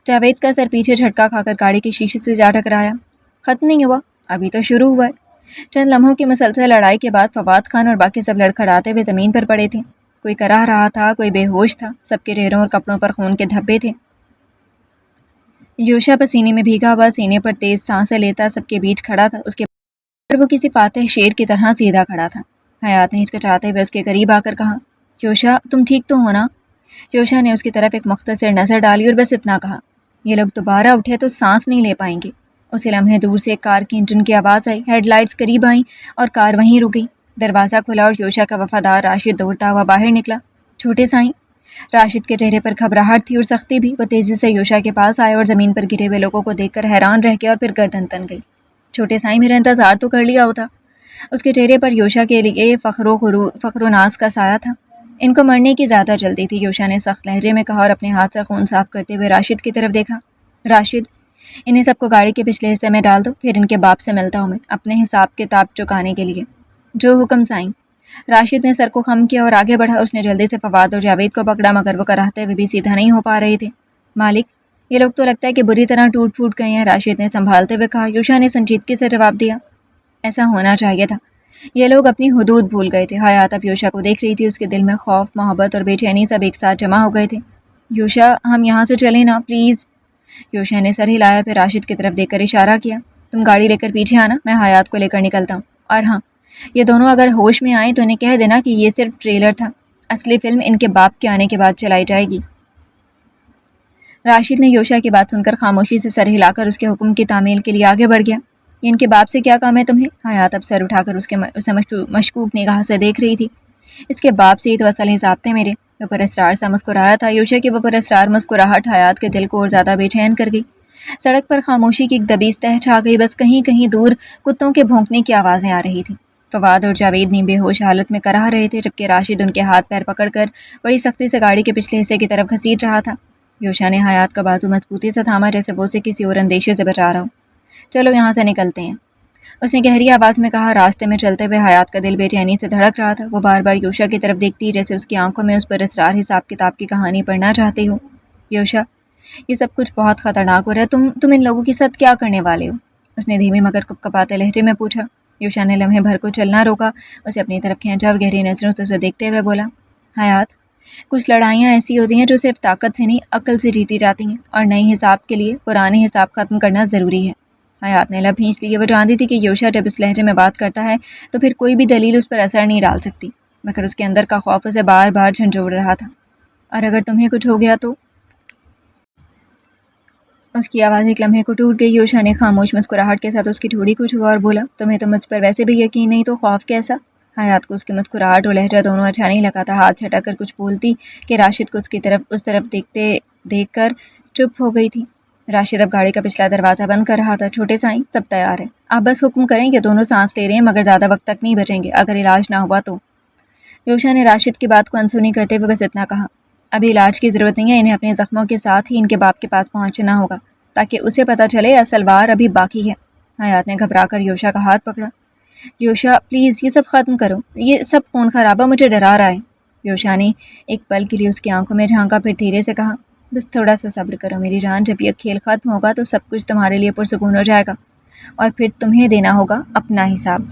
جاوید کا سر پیچھے جھٹکا کھا کر گاڑی کے شیشے سے جا ٹکرایا۔ ختم نہیں ہوا، ابھی تو شروع ہوا ہے۔ چند لمحوں کی مسلسل لڑائی کے بعد فواد خان اور باقی سب لڑکھڑاتے ہوئے زمین پر پڑے تھے۔ کوئی کراہ رہا تھا، کوئی بے ہوش تھا، سب کے چہروں اور کپڑوں پر خون کے دھبے تھے۔ یوشا پسینے میں بھیگا ہوا سینے پر تیز سانسیں لیتا سب کے بیچ کھڑا تھا۔ اس کے پر وہ کسی فاتح شیر کی طرح سیدھا کھڑا تھا۔ حیات نے ہچکچاتے ہوئے اس کے قریب آ کر کہا، یوشا تم ٹھیک تو ہو نا؟ یوشا نے اس کی طرف ایک مختصر نظر ڈالی اور بس اتنا کہا، یہ لوگ دوبارہ اٹھے تو سانس نہیں لے پائیں گے۔ اسی لمحے دور سے ایک کار کی انجن کی آواز آئی، ہیڈ لائٹس قریب آئیں اور کار وہیں رک گئی۔ دروازہ کھلا اور یوشا کا وفادار راشد دوڑتا ہوا باہر نکلا۔ چھوٹے سائیں؟ راشد کے چہرے پر گھبراہٹ تھی اور سختی بھی۔ وہ تیزی سے یوشا کے پاس آیا اور زمین پر گرے ہوئے لوگوں کو دیکھ کر حیران رہ گیا اور پھر گردن تن گئی۔ چھوٹے سائیں، میرا انتظار تو کر لیا ہوتا۔ اس کے چہرے پر یوشا کے لیے فخر و ناز کا سایہ تھا۔ ان کو مرنے کی زیادہ جلدی تھی، یوشا نے سخت لہجے میں کہا اور اپنے ہاتھ سے خون صاف کرتے ہوئے راشد کی طرف دیکھا۔ راشد، انہیں سب کو گاڑی کے پچھلے حصے میں ڈال دو، پھر ان کے باپ سے ملتا ہوں میں اپنے حساب کتاب چکانے کے لیے۔ جو حکم سائیں۔ راشد نے سر کو خم کیا اور آگے بڑھا. اس نے جلدی سے فواد اور جاوید کو پکڑا مگر وہ کراہتے ہوئے بھی سیدھا نہیں ہو پا رہے تھے. مالک یہ لوگ تو لگتا ہے کہ بری طرح ٹوٹ پھوٹ گئے ہیں، راشد نے سنبھالتے ہوئے کہا. یوشا نے سنجیدگی سے جواب دیا. ایسا ہونا چاہیے تھا، یہ لوگ اپنی حدود بھول گئے تھے. حیات اب یوشا کو دیکھ رہی تھی، اس کے دل میں خوف، محبت اور بے چینی سب ایک ساتھ جمع ہو گئے تھے. یوشا ہم یہاں سے چلیں نا پلیز. یوشا نے سر ہلایا، پھر راشد کی طرف دیکھ کر اشارہ کیا. تم گاڑی لے کر پیچھے آنا، میں حیات کو لے کر نکلتا ہوں. اور ہاں، یہ دونوں اگر ہوش میں آئیں تو انہیں کہہ دینا کہ یہ صرف ٹریلر تھا، اصلی فلم ان کے باپ کے آنے کے بعد چلائی جائے گی. راشد نے یوشا کی بات سن کر خاموشی سے سر ہلا کر اس کے حکم کی تعمیل کے لیے آگے بڑھ گیا. ان کے باپ سے کیا کام ہے تمہیں؟ حیات اب سر اٹھا کر اسے مشکوک نگاہ سے دیکھ رہی تھی. اس کے باپ سے ہی تو اصل حساب تھے میرے. وہ پر اسرار سا مسکرایا تھا. یوشا کی وہ پر اسرار مسکراہٹ حیات کے دل کو اور زیادہ بے چین کر گئی. سڑک پر خاموشی کی ایک دبیز تہ چھا گئی، بس کہیں کہیں دور کتوں کے بھونکنے کی آوازیں آ رہی تھیں. فواد اور جاوید نیم بے ہوش حالت میں کراہ رہے تھے، جبکہ راشد ان کے ہاتھ پیر پکڑ کر بڑی سختی سے گاڑی کے پچھلے حصے کی طرف گھسیٹ رہا تھا. یوشا نے حیات کا بازو مضبوطی سے تھاما، جیسے وہ اسے کسی اور اندیشے سے بچا رہا ہو. چلو یہاں سے نکلتے ہیں، اس نے گہری آواز میں کہا. راستے میں چلتے ہوئے حیات کا دل بے چینی سے دھڑک رہا تھا. وہ بار بار یوشا کی طرف دیکھتی، جیسے اس کی آنکھوں میں اس پر اسرار حساب کتاب کی کہانی پڑھنا چاہتی ہو. یوشا یہ سب کچھ بہت خطرناک ہو رہا ہے، تم ان لوگوں کے ساتھ کیا کرنے والے ہو؟ اس نے دھیمی مگر کپکپاتے لہجے میں پوچھا. یوشا نے لمحے بھر کو چلنا روکا، اسے اپنی طرف کھینچا اور گہری نظروں سے اسے دیکھتے ہوئے بولا. حیات کچھ لڑائیاں ایسی ہوتی ہیں جو صرف طاقت سے نہیں عقل سے جیتی جاتی ہیں، اور نئے حساب کے لیے پرانے حساب ختم کرنا ضروری ہے. حیات نے لب کھینچ لی. وہ جانتی تھی کہ یوشا جب اس لہجے میں بات کرتا ہے تو پھر کوئی بھی دلیل اس پر اثر نہیں ڈال سکتی، مگر اس کے اندر کا خوف اسے بار بار جھنجھوڑ رہا تھا. اور اگر تمہیں کچھ ہو گیا تو؟ اس کی آواز ایک لمحے کو ٹوٹ گئی. یوشا نے خاموش مسکراہٹ کے ساتھ اس کی ٹھوڑی کو چھوا اور بولا. تمہیں تو مجھ پر ویسے بھی یقین نہیں، تو خوف کیسا؟ حیات کو اس کی مسکراہٹ اور لہجہ دونوں اچھا نہیں لگا تھا. ہاتھ چھٹک کر کچھ بولتی کہ راشد کو اس طرف دیکھ کر چپ ہو گئی تھی. راشد اب گاڑی کا پچھلا دروازہ بند کر رہا تھا. چھوٹے سائیں سب تیار ہے، آپ بس حکم کریں کہ دونوں سانس لے رہے ہیں، مگر زیادہ وقت تک نہیں بچیں گے اگر علاج نہ ہوا تو. یوشا نے راشد کی بات کو انسونی کرتے ہوئے بس اتنا کہا. ابھی علاج کی ضرورت نہیں ہے، انہیں اپنے زخموں کے ساتھ ہی ان کے باپ کے پاس پہنچنا ہوگا تاکہ اسے پتہ چلے اصل وار ابھی باقی ہے. حیات نے گھبرا کر یوشا کا ہاتھ پکڑا. یوشا پلیز یہ سب ختم کرو، یہ سب خون خرابہ مجھے ڈرا رہا ہے. یوشا نے ایک پل کے لیے اس کی آنکھوں میں جھانکا، پھر دھیرے سے کہا. بس تھوڑا سا صبر کرو میری جان، جب یہ کھیل ختم ہوگا تو سب کچھ تمہارے لیے پرسکون ہو جائے گا، اور پھر تمہیں دینا ہوگا اپنا حساب.